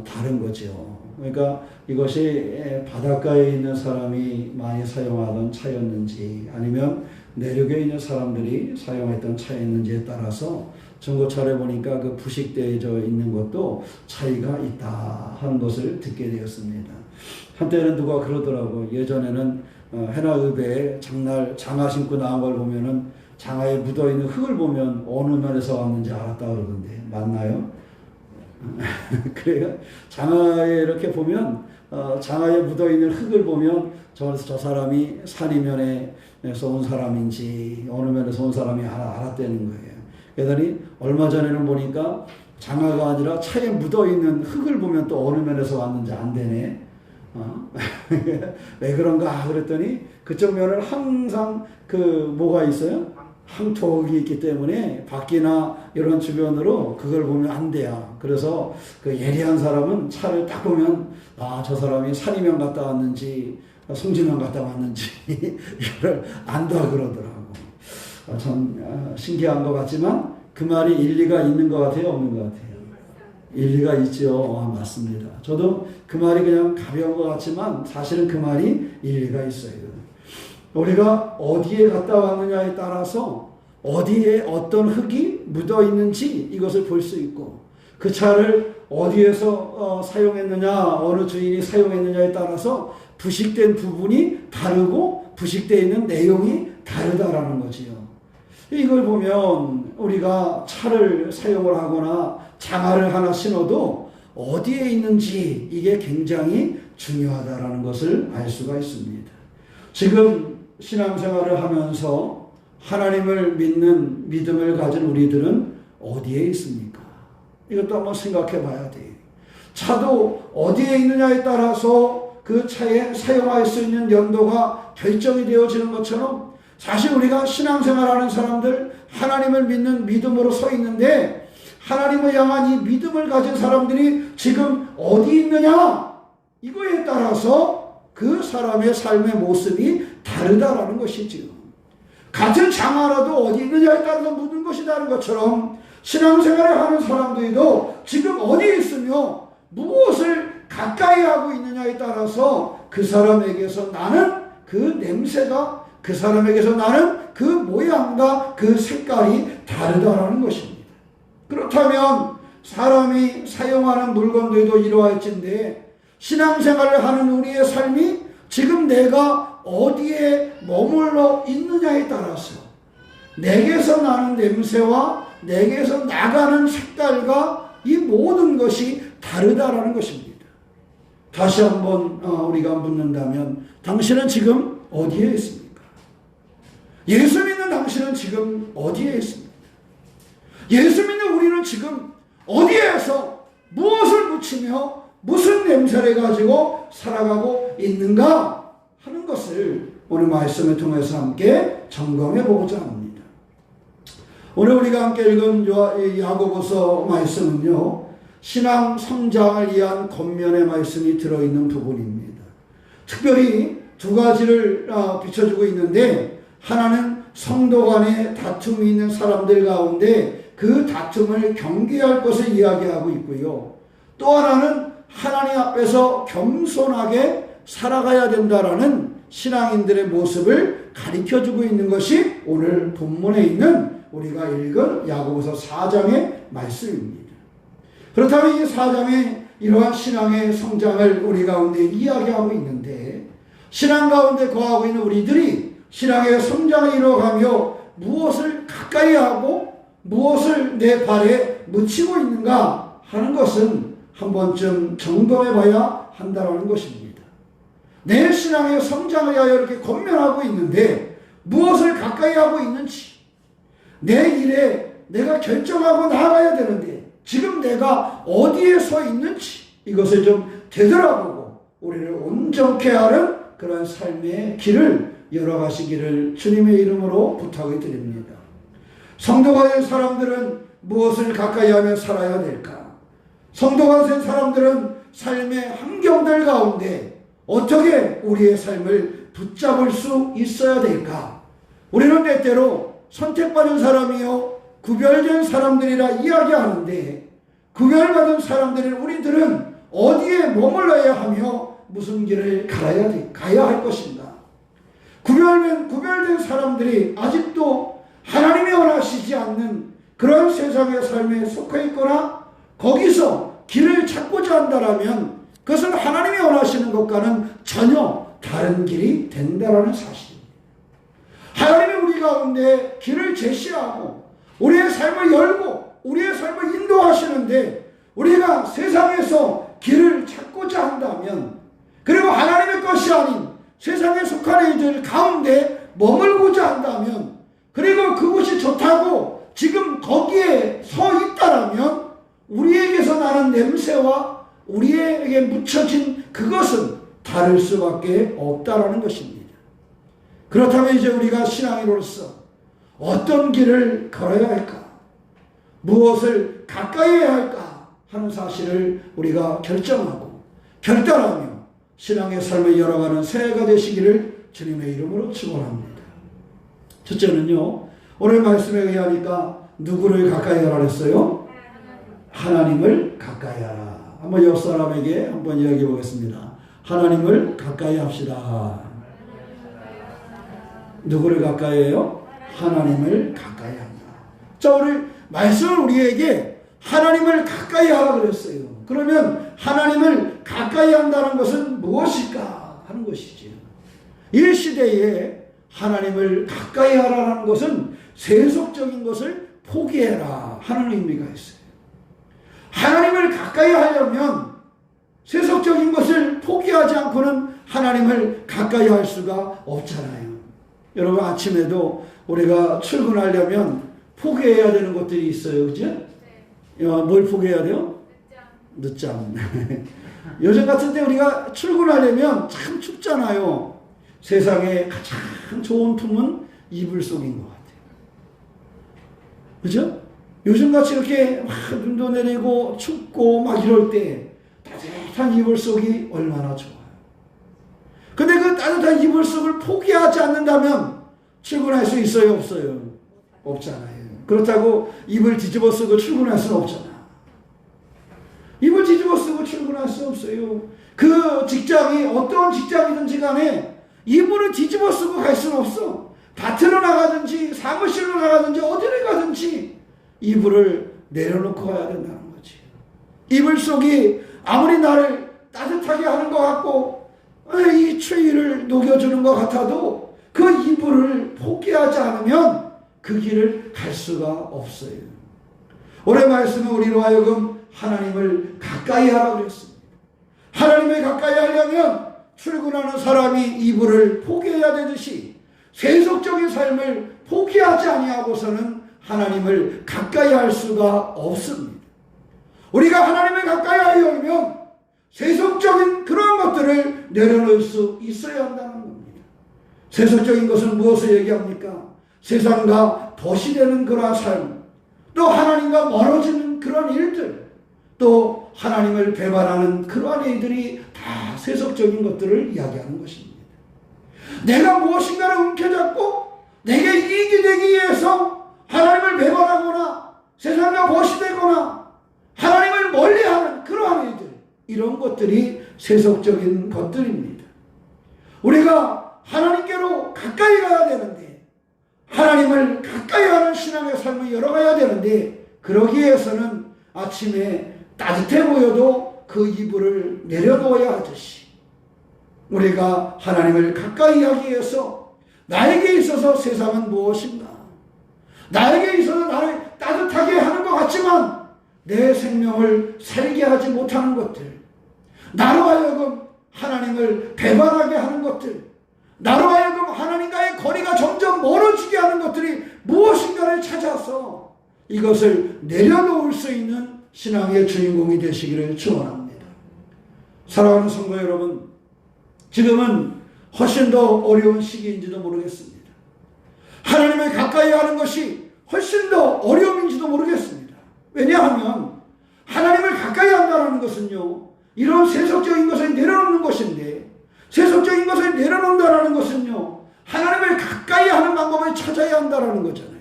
다른 거죠. 그러니까 이것이 바닷가에 있는 사람이 많이 사용하던 차였는지 아니면 내륙에 있는 사람들이 사용했던 차였는지에 따라서 중고차를 보니까 그 부식되어져 있는 것도 차이가 있다 하는 것을 듣게 되었습니다. 한때는 누가 그러더라고. 예전에는 해나읍에 장화 신고 나온 걸 보면은 장화에 묻어있는 흙을 보면 어느 면에서 왔는지 알았다 그러던데 맞나요? 그래요. 장화에 이렇게 보면 장화에 묻어있는 흙을 보면 저 사람이 산이면에서 온 사람인지 어느 면에서 온 사람이 알았다는 거예요. 그러더니 얼마 전에는 보니까 장화가 아니라 차에 묻어있는 흙을 보면 또 어느 면에서 왔는지 안 되네. 왜 그런가 그랬더니 그쪽 면은 항상 뭐가 있어요? 항토기 있기 때문에 밖이나 이런 주변으로 그걸 보면 안 돼요. 그래서 그 예리한 사람은 차를 딱 보면 저 사람이 산이면 갔다 왔는지 송지면 갔다 왔는지 이걸 안다 그러더라고. 참 신기한 것 같지만 그 말이 일리가 있는 것 같아요, 없는 것 같아요? 일리가 있죠. 맞습니다. 저도 그 말이 그냥 가벼운 것 같지만 사실은 그 말이 일리가 있어요. 우리가 어디에 갔다 왔느냐에 따라서 어디에 어떤 흙이 묻어 있는지 이것을 볼 수 있고 그 차를 어디에서 사용했느냐, 어느 주인이 사용했느냐에 따라서 부식된 부분이 다르고 부식되어 있는 내용이 다르다라는 거지요. 이걸 보면 우리가 차를 사용을 하거나 장화를 하나 신어도 어디에 있는지 이게 굉장히 중요하다라는 것을 알 수가 있습니다. 지금 신앙생활을 하면서 하나님을 믿는 믿음을 가진 우리들은 어디에 있습니까? 이것도 한번 생각해 봐야 돼요. 차도 어디에 있느냐에 따라서 그 차에 사용할 수 있는 연도가 결정이 되어지는 것처럼 사실 우리가 신앙생활하는 사람들 하나님을 믿는 믿음으로 서 있는데 하나님을 향한 이 믿음을 가진 사람들이 지금 어디 있느냐 이거에 따라서 그 사람의 삶의 모습이 다르다라는 것이지요. 같은 장화라도 어디 있느냐에 따라서 묻는 것이 다른 것처럼 신앙생활을 하는 사람들도 지금 어디에 있으며 무엇을 가까이 하고 있느냐에 따라서 그 사람에게서 나는 그 냄새가 그 사람에게서 나는 그 모양과 그 색깔이 다르다라는 것입니다. 그렇다면 사람이 사용하는 물건들도 이러할진데 신앙생활을 하는 우리의 삶이 지금 내가 어디에 머물러 있느냐에 따라서 내게서 나는 냄새와 내게서 나가는 색깔과 이 모든 것이 다르다라는 것입니다. 다시 한번 우리가 묻는다면 당신은 지금 어디에 있습니까? 예수 믿는 당신은 지금 어디에 있습니까? 예수 믿는 우리는 지금 어디에서 무엇을 묻히며 무슨 냄새를 가지고 살아가고 있는가 하는 것을 오늘 말씀을 통해서 함께 점검해 보고자 합니다. 오늘 우리가 함께 읽은 야고보서 말씀은요, 신앙 성장을 위한 겉면의 말씀이 들어있는 부분입니다. 특별히 두 가지를 비춰주고 있는데 하나는 성도 간에 다툼이 있는 사람들 가운데 그 다툼을 경계할 것을 이야기하고 있고요. 또 하나는 하나님 앞에서 겸손하게 살아가야 된다라는 신앙인들의 모습을 가르쳐주고 있는 것이 오늘 본문에 있는 우리가 읽은 야고보서 4장의 말씀입니다. 그렇다면 이 4장의 이러한 신앙의 성장을 우리 가운데 이야기하고 있는데 신앙 가운데 거하고 있는 우리들이 신앙의 성장을 이루어가며 무엇을 가까이 하고 무엇을 내 발에 묻히고 있는가 하는 것은 한 번쯤 점검해 봐야 한다는 것입니다. 내 신앙의 성장을 위하여 이렇게 권면하고 있는데 무엇을 가까이 하고 있는지 내 일에 내가 결정하고 나아가야 되는데 지금 내가 어디에 서 있는지 이것을 좀 되돌아보고 우리를 온전케 하는 그런 삶의 길을 열어가시기를 주님의 이름으로 부탁을 드립니다. 성도가 된 사람들은 무엇을 가까이 하며 살아야 될까? 성도가 된 사람들은 삶의 환경들 가운데 어떻게 우리의 삶을 붙잡을 수 있어야 될까? 우리는 때때로 선택받은 사람이요 구별된 사람들이라 이야기하는데 구별받은 사람들인 우리들은 어디에 머물러야 하며 무슨 길을 가야 할 것인가. 구별된 사람들이 아직도 하나님이 원하시지 않는 그런 세상의 삶에 속해 있거나 거기서 길을 찾고자 한다면 그것은 하나님이 원하시는 것과는 전혀 다른 길이 된다는 사실입니다. 하나님이 우리 가운데 길을 제시하고 우리의 삶을 열고 우리의 삶을 인도하시는데 우리가 세상에서 길을 찾고자 한다면 그리고 하나님의 것이 아닌 세상에 속한 이들 가운데 머물고자 한다면 그리고 그곳이 좋다고 지금 거기에 서 있다라면 우리에게서 나는 냄새와 우리에게 묻혀진 그것은 다를 수밖에 없다라는 것입니다. 그렇다면 이제 우리가 신앙인으로서 어떤 길을 걸어야 할까? 무엇을 가까이 해야 할까? 하는 사실을 우리가 결정하고 결단하며 신앙의 삶을 열어가는 새해가 되시기를 주님의 이름으로 축원합니다. 첫째는요, 오늘 말씀에 의하니까 누구를 가까이 하라 그랬어요? 하나님을 가까이 하라. 한번 옆 사람에게 한번 이야기해 보겠습니다. 하나님을 가까이 합시다. 누구를 가까이 해요? 하나님을 가까이 한다. 자, 오늘 말씀은 우리에게 하나님을 가까이 하라 그랬어요. 그러면 하나님을 가까이 한다는 것은 무엇일까 하는 것이죠. 이 시대에 하나님을 가까이 하라는 것은 세속적인 것을 포기해라 하는 의미가 있어요. 하나님을 가까이 하려면 세속적인 것을 포기하지 않고는 하나님을 가까이 할 수가 없잖아요. 여러분, 아침에도 우리가 출근하려면 포기해야 되는 것들이 있어요. 그죠? 뭘 포기해야 돼요? 늦잠. 요즘 같은 때 우리가 출근하려면 참 춥잖아요. 세상에 가장 좋은 품은 이불 속인 것 같아요. 그죠? 요즘같이 이렇게 막 눈도 내리고 춥고 막 이럴 때 따뜻한 이불 속이 얼마나 좋아요. 근데 그 따뜻한 이불 속을 포기하지 않는다면 출근할 수 있어요? 없어요? 없잖아요. 그렇다고 이불 뒤집어 쓰고 출근할 수는 없잖아. 이불 뒤집어 쓰고 출근할 수 없어요. 그 직장이 어떤 직장이든지 간에 이불을 뒤집어 쓰고 갈 수는 없어. 밭으로 나가든지 사무실로 나가든지 어디를 가든지 이불을 내려놓고 가야 된다는 거지. 이불 속이 아무리 나를 따뜻하게 하는 것 같고 이 추위를 녹여주는 것 같아도 그 이불을 포기하지 않으면 그 길을 갈 수가 없어요. 오늘 말씀은 우리로 하여금 하나님을 가까이 하라고 그랬습니다. 하나님을 가까이 하려면 출근하는 사람이 이불을 포기해야 되듯이 세속적인 삶을 포기하지 아니하고서는 하나님을 가까이 할 수가 없습니다. 우리가 하나님을 가까이 하려면 세속적인 그런 것들을 내려놓을 수 있어야 한다는 겁니다. 세속적인 것은 무엇을 얘기합니까? 세상과 도시되는 그러한 삶, 또 하나님과 멀어지는 그런 일들, 또 하나님을 배반하는 그러한 일들이 다 세속적인 것들을 이야기하는 것입니다. 내가 무엇인가를 움켜잡고 내게 이익이 되기 위해서 하나님을 배반하거나 세상과 거시되거나 하나님을 멀리하는 그러한 일들, 이런 것들이 세속적인 것들입니다. 우리가 하나님께로 가까이 가야 되는데 하나님을 가까이 하는 신앙의 삶을 열어가야 되는데 그러기 위해서는 아침에 따뜻해 보여도 그 이불을 내려놓아야 하듯이 우리가 하나님을 가까이 하기 위해서 나에게 있어서 세상은 무엇인가? 나에게 있어서 나를 따뜻하게 하는 것 같지만 내 생명을 살게 하지 못하는 것들, 나로 하여금 하나님을 배반하게 하는 것들, 나로 하여금 하나님과의 거리가 점점 멀어지게 하는 것들이 무엇인가를 찾아서 이것을 내려놓을 수 있는 신앙의 주인공이 되시기를 축원합니다. 사랑하는 성도 여러분, 지금은 훨씬 더 어려운 시기인지도 모르겠습니다. 하나님을 가까이 하는 것이 훨씬 더 어려움인지도 모르겠습니다. 왜냐하면 하나님을 가까이 한다는 것은요, 이런 세속적인 것을 내려놓는 것인데, 세속적인 것을 내려놓는다는 것은요, 하나님을 가까이 하는 방법을 찾아야 한다는 거잖아요.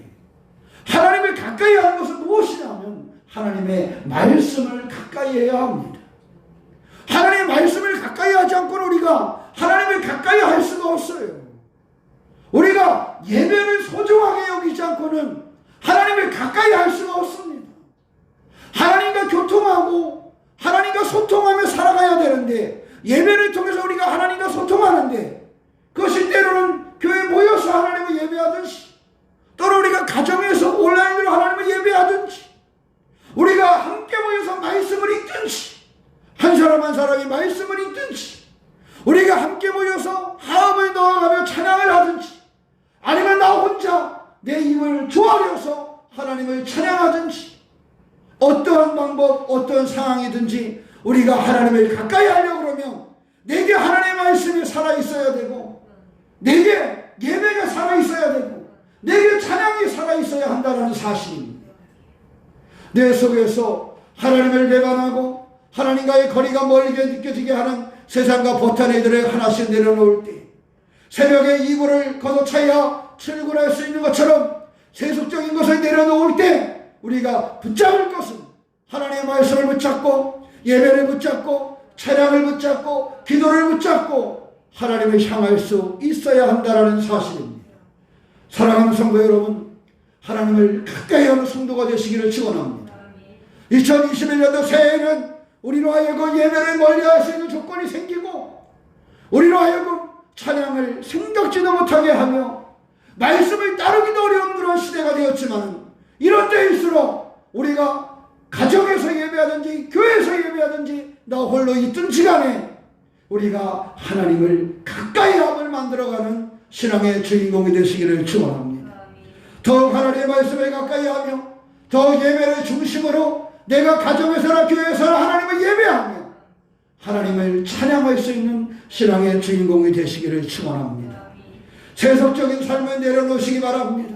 하나님을 가까이 하는 것은 무엇이냐면 하나님의 말씀을 가까이 해야 합니다. 하나님의 말씀을 가까이 하지 않고는 우리가 하나님을 가까이 할 수가 없어요. 우리가 예배를 소중하게 여기지 않고는 하나님을 가까이 할 수가 없습니다. 하나님과 교통하고 하나님과 소통하며 살아가야 되는데, 예배를 통해서 우리가 하나님과 소통하는데, 그것이 때로는 교회에 모여서 하나님을 예배하든지, 또는 우리가 가정에서 온라인으로 하나님을 예배하든지, 우리가 함께 모여서 말씀을 읽든지, 한 사람 한 사람이 말씀을 읽든지, 우리가 함께 모여서 화음을 넣어가며 찬양을 하든지, 아니면 나 혼자 내 입을 조아려서 하나님을 찬양하든지, 어떠한 방법, 어떠한 상황이든지 우리가 하나님을 가까이 하려고 그러면 내게 하나님의 말씀이 살아있어야 되고, 내게 예배가 살아있어야 되고, 내게 찬양이 살아있어야 한다는 사실입니다. 내 속에서 하나님을 배반하고 하나님과의 거리가 멀게 느껴지게 하는 세상과 보탄애들을 하나씩 내려놓을 때, 새벽에 이불을 걷어차야 출근할 수 있는 것처럼 세속적인 것을 내려놓을 때 우리가 붙잡을 것은 하나님의 말씀을 붙잡고, 예배를 붙잡고, 찬양을 붙잡고, 기도를 붙잡고 하나님을 향할 수 있어야 한다는 사실입니다. 사랑하는 성도 여러분, 하나님을 가까이 하는 성도가 되시기를 축원합니다. 2021년도 새해에는 우리로 하여금 예배를 멀리할 수 있는 조건이 생기고, 우리로 하여금 찬양을 생각지도 못하게 하며 말씀을 따르기도 어려운 그런 시대가 되었지만, 이런 때일수록 우리가 가정에서 예배하든지 교회에서 예배하든지 나 홀로 있든지 간에 우리가 하나님을 가까이 함을 만들어가는 신앙의 주인공이 되시기를 축원합니다. 더욱 하나님의 말씀을 가까이 하며 더 예배를 중심으로 내가 가정에서나 교회에서나 하나님을 예배하며 하나님을 찬양할 수 있는 신앙의 주인공이 되시기를 축원합니다. 세속적인 삶을 내려놓으시기 바랍니다.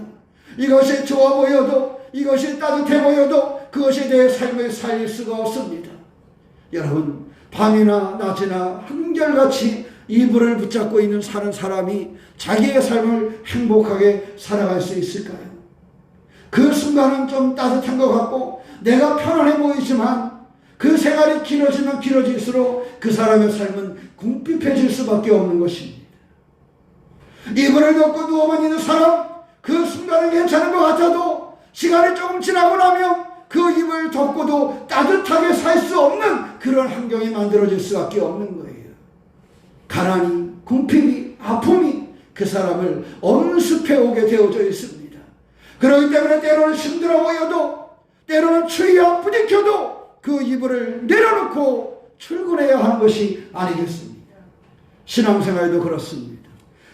이것이 좋아 보여도, 이것이 따뜻해 보여도 그것이 내 삶을 살릴 수가 없습니다. 여러분, 밤이나 낮이나 한결같이 이불을 붙잡고 있는 사는 사람이 자기의 삶을 행복하게 살아갈 수 있을까요? 그 순간은 좀 따뜻한 것 같고 내가 편안해 보이지만, 그 생활이 길어지면 길어질수록 그 사람의 삶은 궁핍해질 수밖에 없는 것입니다. 이불을 덮고 누워만 있는 사람, 그 순간은 괜찮은 것 같아도 시간이 조금 지나고 나면 그 이불을 덮고도 따뜻하게 살 수 없는 그런 환경이 만들어질 수밖에 없는 거예요. 가난이, 궁핍이, 아픔이 그 사람을 엄습해 오게 되어져 있습니다. 그렇기 때문에 때로는 힘들어 보여도, 때로는 추위에 부딪혀도 그 이불을 내려놓고 출근해야 하는 것이 아니겠습니까? 신앙생활도 그렇습니다.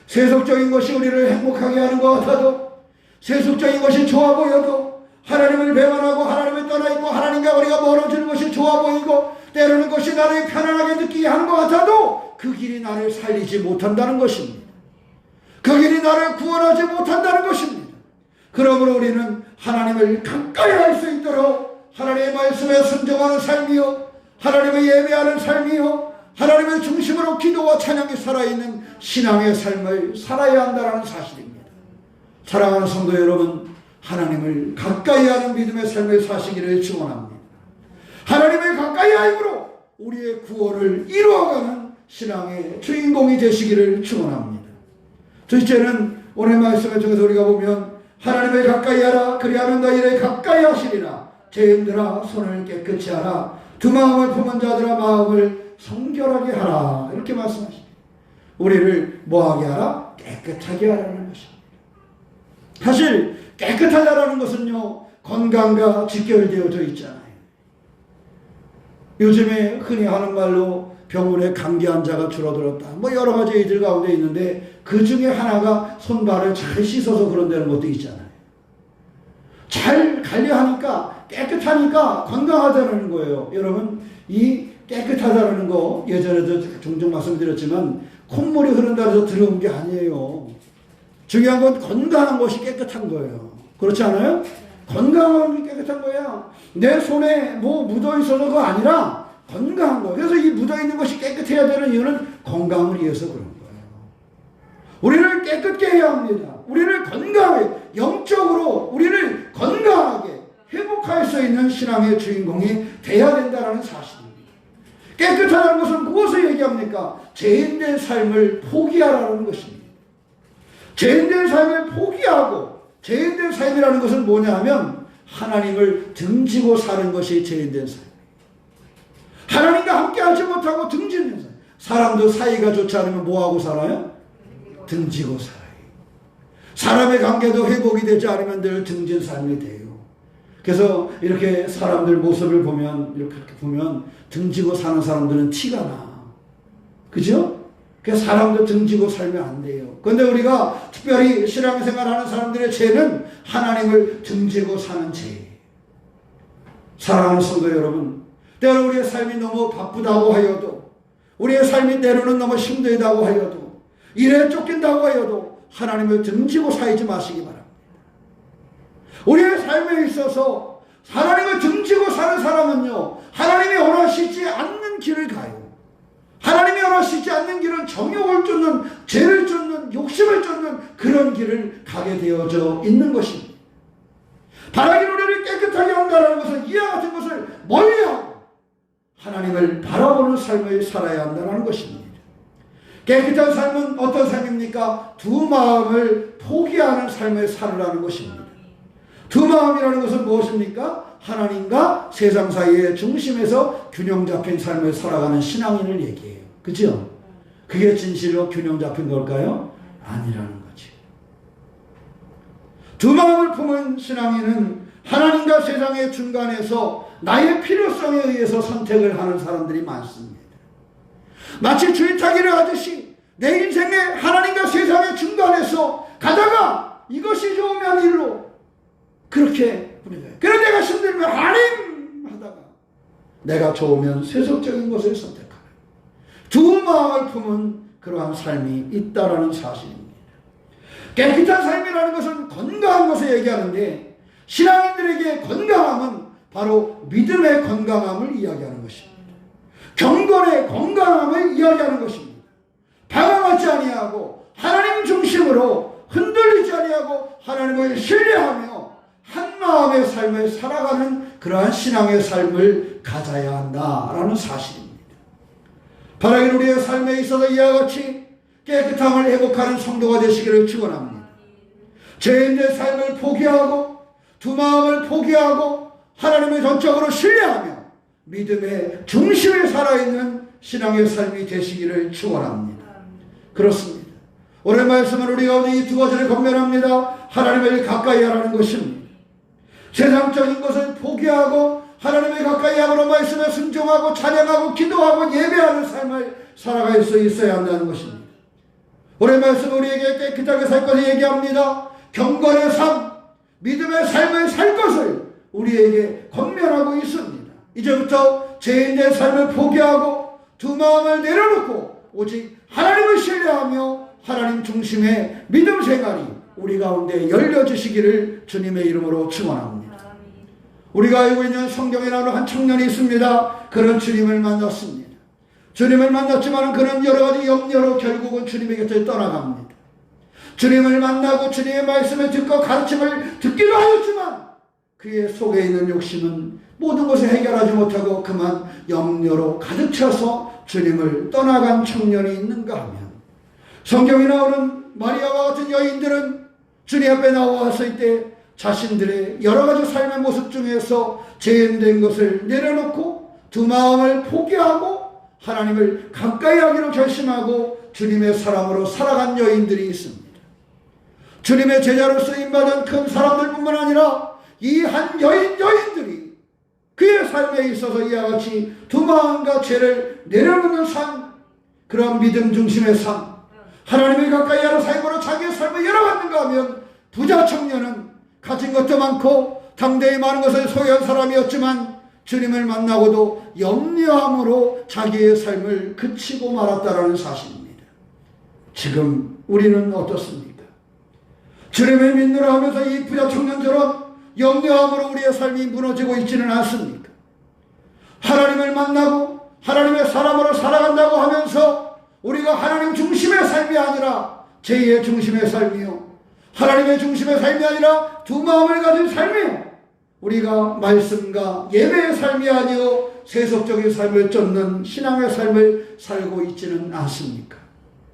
세속적인 것이 우리를 행복하게 하는 것 같아도, 세속적인 것이 좋아 보여도, 하나님을 배반하고 하나님을 떠나있고 하나님과 우리가 멀어지는 것이 좋아 보이고, 때로는 것이 나를 편안하게 느끼게 하는 것 같아도 그 길이 나를 살리지 못한다는 것입니다. 그 길이 나를 구원하지 못한다는 것입니다. 그러므로 우리는 하나님을 가까이 할 수 있도록 하나님의 말씀에 순종하는 삶이요, 하나님을 예배하는 삶이요, 하나님을 중심으로 기도와 찬양이 살아있는 신앙의 삶을 살아야 한다는 사실입니다. 사랑하는 성도 여러분, 하나님을 가까이 하는 믿음의 삶을 사시기를 축원합니다. 하나님을 가까이 함으로 우리의 구원을 이루어가는 신앙의 주인공이 되시기를 축원합니다. 둘째는 오늘 말씀을 통해서 우리가 보면, 하나님을 가까이 하라, 그리하면 너희를 가까이 하시리라. 죄인들아 손을 깨끗이 하라. 두 마음을 품은 자들아 마음을 성결하게 하라. 이렇게 말씀하십니다. 우리를 뭐하게 하라? 깨끗하게 하라는 것입니다. 사실 깨끗하다라는 것은요, 건강과 직결되어져 있잖아요. 요즘에 흔히 하는 말로 병원에 감기 환자가 줄어들었다, 뭐 여러 가지 얘기들 가운데 있는데, 그 중에 하나가 손발을 잘 씻어서 그런다는 것도 있잖아요. 잘 관리하니까, 깨끗하니까 건강하다는 거예요. 여러분, 이 깨끗하다는 거 예전에도 종종 말씀드렸지만 콧물이 흐른다고 해서 들어온 게 아니에요. 중요한 건 건강한 것이 깨끗한 거예요. 그렇지 않아요? 건강한 게 깨끗한 거야. 내 손에 뭐 묻어 있어서가 아니라 건강한 거예요. 그래서 이 묻어 있는 것이 깨끗해야 되는 이유는 건강을 위해서 그런 거예요. 우리를 깨끗게 해야 합니다. 우리를 건강하게, 영적으로 우리를 건강하게 회복할 수 있는 신앙의 주인공이 돼야 된다는 사실입니다. 깨끗하다는 것은 합니까? 죄인된 삶을 포기하라는 것입니다. 죄인된 삶을 포기하고, 죄인된 삶이라는 것은 뭐냐 하면 하나님을 등지고 사는 것이 죄인된 삶. 하나님과 함께 하지 못하고 등지는 삶. 사람도 사이가 좋지 않으면 뭐하고 살아요? 등지고 살아요. 사람의 관계도 회복이 되지 않으면 늘 등진 삶이 돼요. 그래서 이렇게 사람들 모습을 보면, 이렇게 보면 등지고 사는 사람들은 티가 나. 그죠? 그래서 사람도 등지고 살면 안 돼요. 그런데 우리가 특별히 신앙생활하는 사람들의 죄는 하나님을 등지고 사는 죄예요. 사랑하는 성도 여러분, 때로 우리의 삶이 너무 바쁘다고 하여도, 우리의 삶이 때로는 너무 힘들다고 하여도, 일에 쫓긴다고 하여도 하나님을 등지고 살지 마시기 바랍니다. 우리의 삶에 있어서 하나님을 등지고 사는 사람은요, 하나님이 원하시지 않는 길을 가요. 하나님이 원하시지 않는 길은 정욕을 쫓는, 죄를 쫓는, 욕심을 쫓는 그런 길을 가게 되어져 있는 것입니다. 바라긴 우리를 깨끗하게 한다는 것은 이와 같은 것을 멀리하고 하나님을 바라보는 삶을 살아야 한다는 것입니다. 깨끗한 삶은 어떤 삶입니까? 두 마음을 포기하는 삶을 살으라는 것입니다. 두 마음이라는 것은 무엇입니까? 하나님과 세상 사이의 중심에서 균형 잡힌 삶을 살아가는 신앙인을 얘기해요. 그죠? 그게 진실로 균형 잡힌 걸까요? 아니라는 거지. 두 마음을 품은 신앙인은 하나님과 세상의 중간에서 나의 필요성에 의해서 선택을 하는 사람들이 많습니다. 마치 줄타기를 하듯이 내 인생에 하나님과 세상의 중간에서 가다가 이것이 좋으면 일로 그렇게 보내요. 그런데 내가 힘들면 하나님 하다가 내가 좋으면 세속적인 것을 선택하는 두 마음을 품은 그러한 삶이 있다라는 사실입니다. 깨끗한 삶이라는 것은 건강한 것을 얘기하는데 신앙인들에게 건강함은 바로 믿음의 건강함을 이야기하는 것입니다. 경건의 건강함을 이야기하는 것입니다. 방황하지 아니하고 하나님 중심으로 흔들리지 아니하고 하나님을 신뢰하며 한 마음의 삶을 살아가는 그러한 신앙의 삶을 가져야 한다라는 사실입니다. 바라긴 우리의 삶에 있어서 이와 같이 깨끗함을 회복하는 성도가 되시기를 축원합니다. 죄인의 삶을 포기하고 두 마음을 포기하고 하나님을 전적으로 신뢰하며 믿음의 중심에 살아있는 신앙의 삶이 되시기를 축원합니다. 그렇습니다. 오늘 말씀은 우리가 오늘 이 두 가지를 권면합니다. 하나님을 가까이 하라는 것입니다. 세상적인 것을 포기하고 하나님을 가까이 함으로 말씀에 순종하고 찬양하고 기도하고 예배하는 삶을 살아갈 수 있어야 한다는 것입니다. 오늘 말씀 우리에게 깨끗하게 살 것을 얘기합니다. 경건의 삶, 믿음의 삶을 살 것을 우리에게 권면하고 있습니다. 이제부터 죄인의 삶을 포기하고 두 마음을 내려놓고 오직 하나님을 신뢰하며 하나님 중심의 믿음 생활이 우리 가운데 열려주시기를 주님의 이름으로 축원합니다. 우리가 알고 있는 성경에 나오는 한 청년이 있습니다. 그는 주님을 만났습니다. 주님을 만났지만 그는 여러 가지 염려로 결국은 주님의 곁을 떠나갑니다. 주님을 만나고 주님의 말씀을 듣고 가르침을 듣기도 하였지만 그의 속에 있는 욕심은 모든 것을 해결하지 못하고 그만 염려로 가득 차서 주님을 떠나간 청년이 있는가 하면 성경에 나오는 마리아와 같은 여인들은 주님 앞에 나왔을 때 자신들의 여러 가지 삶의 모습 중에서 죄인된 것을 내려놓고 두 마음을 포기하고 하나님을 가까이 하기로 결심하고 주님의 사람으로 살아간 여인들이 있습니다. 주님의 제자로 쓰임받은 큰 사람들뿐만 아니라 이 한 여인들이 그의 삶에 있어서 이와 같이 두 마음과 죄를 내려놓는 삶, 그런 믿음 중심의 삶, 하나님을 가까이 하는 삶으로 자기의 삶을 열어갔는가 하면 부자 청년은 가진 것도 많고 당대에 많은 것을 소유한 사람이었지만 주님을 만나고도 염려함으로 자기의 삶을 그치고 말았다라는 사실입니다. 지금 우리는 어떻습니까? 주님을 믿노라 하면서 이 부자 청년처럼 염려함으로 우리의 삶이 무너지고 있지는 않습니까? 하나님을 만나고 하나님의 사람으로 살아간다고 하면서 우리가 하나님 중심의 삶이 아니라 제2의 중심의 삶이요 하나님의 중심의 삶이 아니라 두 마음을 가진 삶이요 우리가 말씀과 예배의 삶이 아니요 세속적인 삶을 쫓는 신앙의 삶을 살고 있지는 않습니까?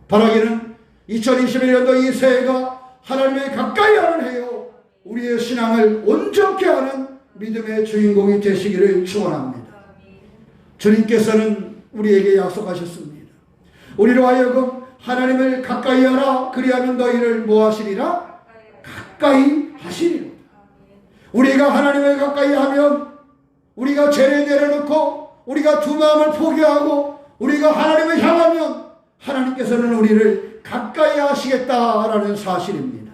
바라기는 2021년도 이 새해가 하나님의 가까이 하는 해요, 우리의 신앙을 온전케 하는 믿음의 주인공이 되시기를 축원합니다. 주님께서는 우리에게 약속하셨습니다. 우리로 하여금 하나님을 가까이 하라, 그리하면 너희를 뭐 하시리라? 가까이 하시리라. 우리가 하나님을 가까이 하면, 우리가 죄를 내려놓고 우리가 두 마음을 포기하고 우리가 하나님을 향하면 하나님께서는 우리를 가까이 하시겠다라는 사실입니다.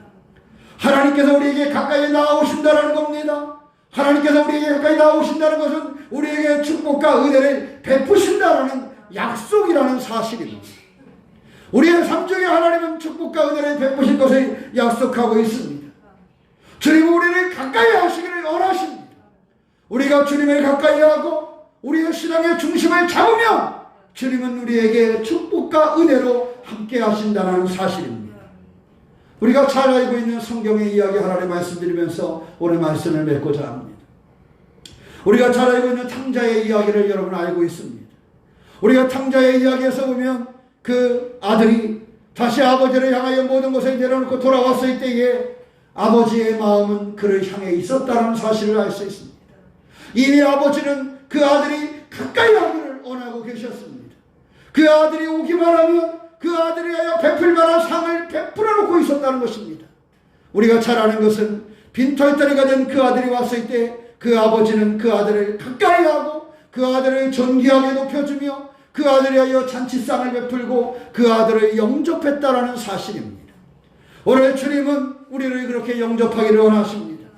하나님께서 우리에게 가까이 나오신다는 겁니다. 하나님께서 우리에게 가까이 나오신다는 것은 우리에게 축복과 은혜를 베푸신다는 약속이라는 사실입니다. 우리의 삶 중에 하나님은 축복과 은혜를 베푸실 것을 약속하고 있습니다. 주님은 우리를 가까이 하시기를 원하십니다. 우리가 주님을 가까이 하고 우리의 신앙의 중심을 잡으면 주님은 우리에게 축복과 은혜로 함께 하신다는 사실입니다. 우리가 잘 알고 있는 성경의 이야기 하나를 말씀드리면서 오늘 말씀을 맺고자 합니다. 우리가 잘 알고 있는 탕자의 이야기를 여러분 알고 있습니다. 우리가 탕자의 이야기에서 보면 그 아들이 다시 아버지를 향하여 모든 것을 내려놓고 돌아왔을 때에 아버지의 마음은 그를 향해 있었다는 사실을 알 수 있습니다. 이미 아버지는 그 아들이 가까이 하기를 원하고 계셨습니다. 그 아들이 오기만 하면 그 아들이 하여 베풀 만한 상을 베풀어 놓고 있었다는 것입니다. 우리가 잘 아는 것은 빈털터리가 된 그 아들이 왔을 때 그 아버지는 그 아들을 가까이 하고 그 아들을 존귀하게 높여주며 그 아들이 하여 잔치상을 베풀고 그 아들을 영접했다라는 사실입니다. 오늘 주님은 우리를 그렇게 영접하기를 원하십니다.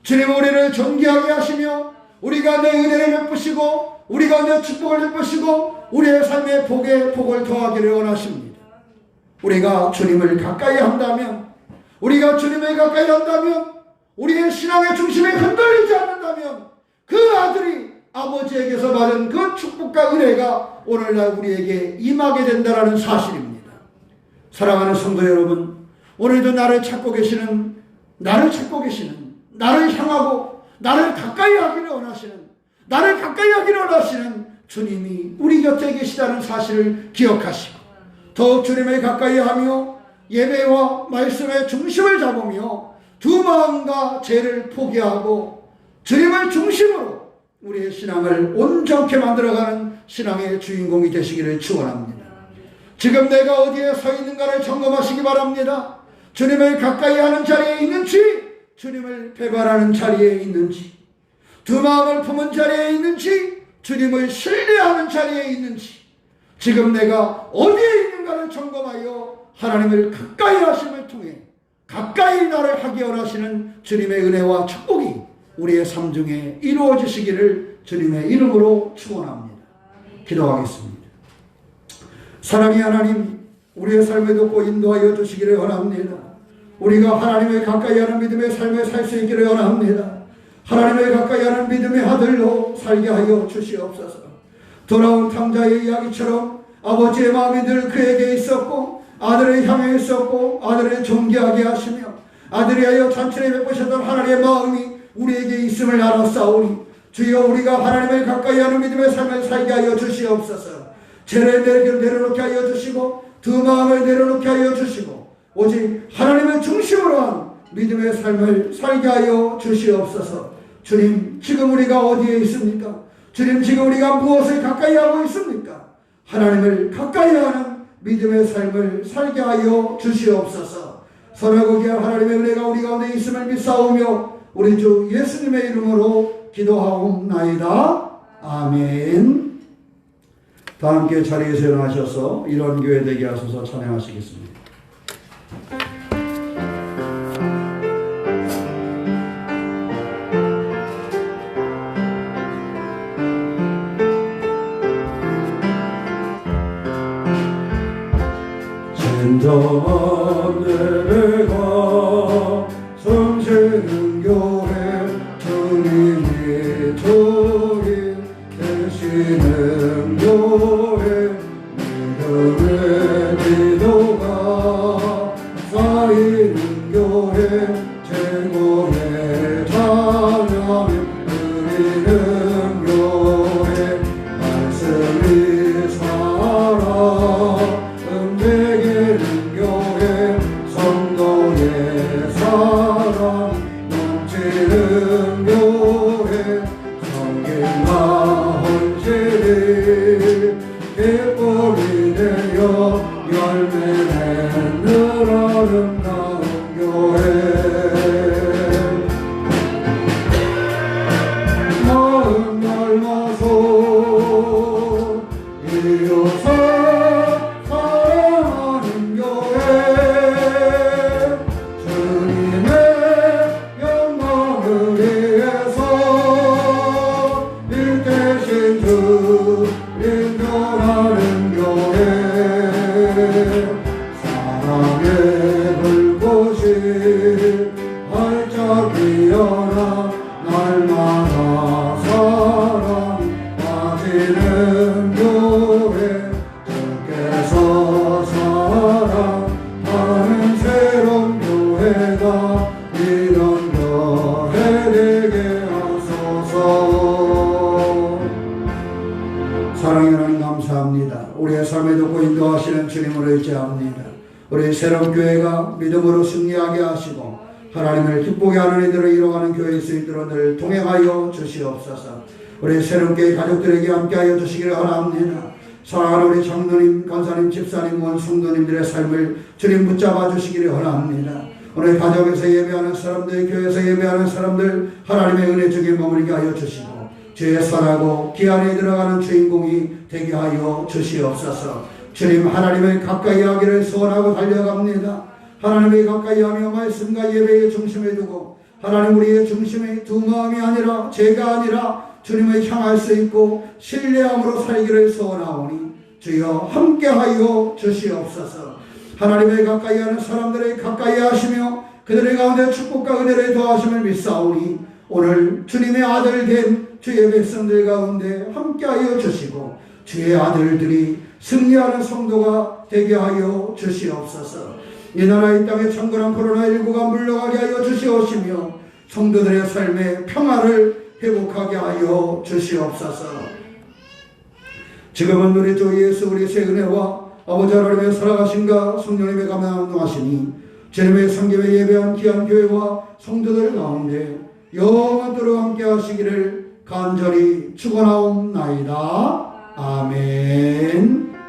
주님은 우리를 존귀하게 하시며 우리가 내 은혜를 베푸시고 우리가 내 축복을 베푸시고 우리의 삶의 복에 복을 더하기를 원하십니다. 우리가 주님을 가까이 한다면, 우리가 주님을 가까이 한다면, 우리의 신앙의 중심이 흔들리지 않는다면 그 아들이 아버지에게서 받은 그 축복과 은혜가 오늘날 우리에게 임하게 된다는 사실입니다. 사랑하는 성도 여러분, 오늘도 나를 찾고 계시는, 나를 향하고 나를 가까이 하기를 원하시는 주님이 우리 곁에 계시다는 사실을 기억하시고 더욱 주님을 가까이 하며 예배와 말씀의 중심을 잡으며 두 마음과 죄를 포기하고 주님을 중심으로 우리의 신앙을 온전케 만들어가는 신앙의 주인공이 되시기를 축원합니다. 지금 내가 어디에 서 있는가를 점검하시기 바랍니다. 주님을 가까이 하는 자리에 있는지, 주님을 배반하는 자리에 있는지, 두 마음을 품은 자리에 있는지, 주님을 신뢰하는 자리에 있는지, 지금 내가 어디에 있는가를 점검하여 하나님을 가까이 하심을 통해 가까이 나를 하기 원하시는 주님의 은혜와 축복이 우리의 삶 중에 이루어지시기를 주님의 이름으로 축원합니다. 기도하겠습니다. 사랑의 하나님, 우리의 삶에도 꼭 인도하여 주시기를 원합니다. 우리가 하나님을 가까이 하는 믿음의 삶을 살 수 있기를 원합니다. 하나님을 가까이 하는 믿음의 아들로 살게 하여 주시옵소서. 돌아온 탕자의 이야기처럼 아버지의 마음이 늘 그에게 있었고 아들을 향해 있었고 아들을 존귀하게 하시며 아들이 하여 잔치를 베푸셨던 하나님의 마음이 우리에게 있음을 알았사오니 주여 우리가 하나님을 가까이 하는 믿음의 삶을 살게 하여 주시옵소서. 죄를 내려놓게 하여 주시고 두 마음을 내려놓게 하여 주시고 오직 하나님을 중심으로 한 믿음의 삶을 살게 하여 주시옵소서. 주님, 지금 우리가 어디에 있습니까? 주님, 지금 우리가 무엇을 가까이 하고 있습니까? 하나님을 가까이 하는 믿음의 삶을 살게 하여 주시옵소서. 선하고 귀한 하나님의 은혜가 우리 가운데 있음을 믿사오며 우리 주 예수님의 이름으로 기도하옵나이다. 아멘. 다 함께 자리에서 일어나셔서 이런 교회 되게 하소서 찬양하시겠습니다. 진정한 예배가 숨쉬는 교회 주님이 주인 되시는 교회 믿음의 기도가 쌓이는 교회 최고의 찬양이 사랑 넘치는 교회 성김과 헌신이 기쁨이 되어 열매 맺는 아름다운 교회 마음 닮아서 이어서 사랑하는 교회 주님의 영광을 위해서 이 대신 주님 변하는 교회 사랑의 불꽃이 활짝 피어나 날마다 사랑 빠지는 교회 주께서 사랑하는 새로운 교회가 이런 교회 되게 하소서. 사랑의 하나님 감사합니다. 우리의 삶에 돕고 인도하시는 주님을 의지합니다. 우리 새로운 교회가 믿음으로 승리하게 하시고 하나님을 기쁘게 하는 이들을 이뤄가는 교회일 수 있도록 늘 동행하여 주시옵소서. 우리 새로운 교회 가족들에게 함께하여 주시기를 원합니다. 사랑하는 우리 장로님, 간사님, 집사님, 원 성도님들의 삶을 주님 붙잡아 주시기를 원합니다. 오늘 가정에서 예배하는 사람들, 교회에서 예배하는 사람들 하나님의 은혜 중에 머물게 하여 주시고 주의 선하고 기한에 들어가는 주인공이 되게 하여 주시옵소서. 주님 하나님을 가까이 하기를 소원하고 달려갑니다. 하나님을 가까이 하며 말씀과 예배의 중심에 두고 하나님 우리의 중심이 두 마음이 아니라 제가 아니라 주님을 향할 수 있고 신뢰함으로 살기를 소원하오니 주여 함께하여 주시옵소서. 하나님을 가까이 하는 사람들을 가까이 하시며 그들의 가운데 축복과 은혜를 더하심을 믿사오니 오늘 주님의 아들 된 주의 백성들 가운데 함께하여 주시고 주의 아들들이 승리하는 성도가 되게 하여 주시옵소서. 이 나라 이 땅에 창궐한 코로나19가 물러가게 하여 주시옵시며 성도들의 삶에 평화를 회복하게 하여 주시옵소서. 지금은 우리 주 예수 그리스도의 은혜와 아버지 하나님의 살아가심과 성령님의 감동하시니 주님의 성김에 예배한 귀한 교회와 성도들 가운데 영원토록 함께 하시기를 간절히 축원하옵나이다. 아멘.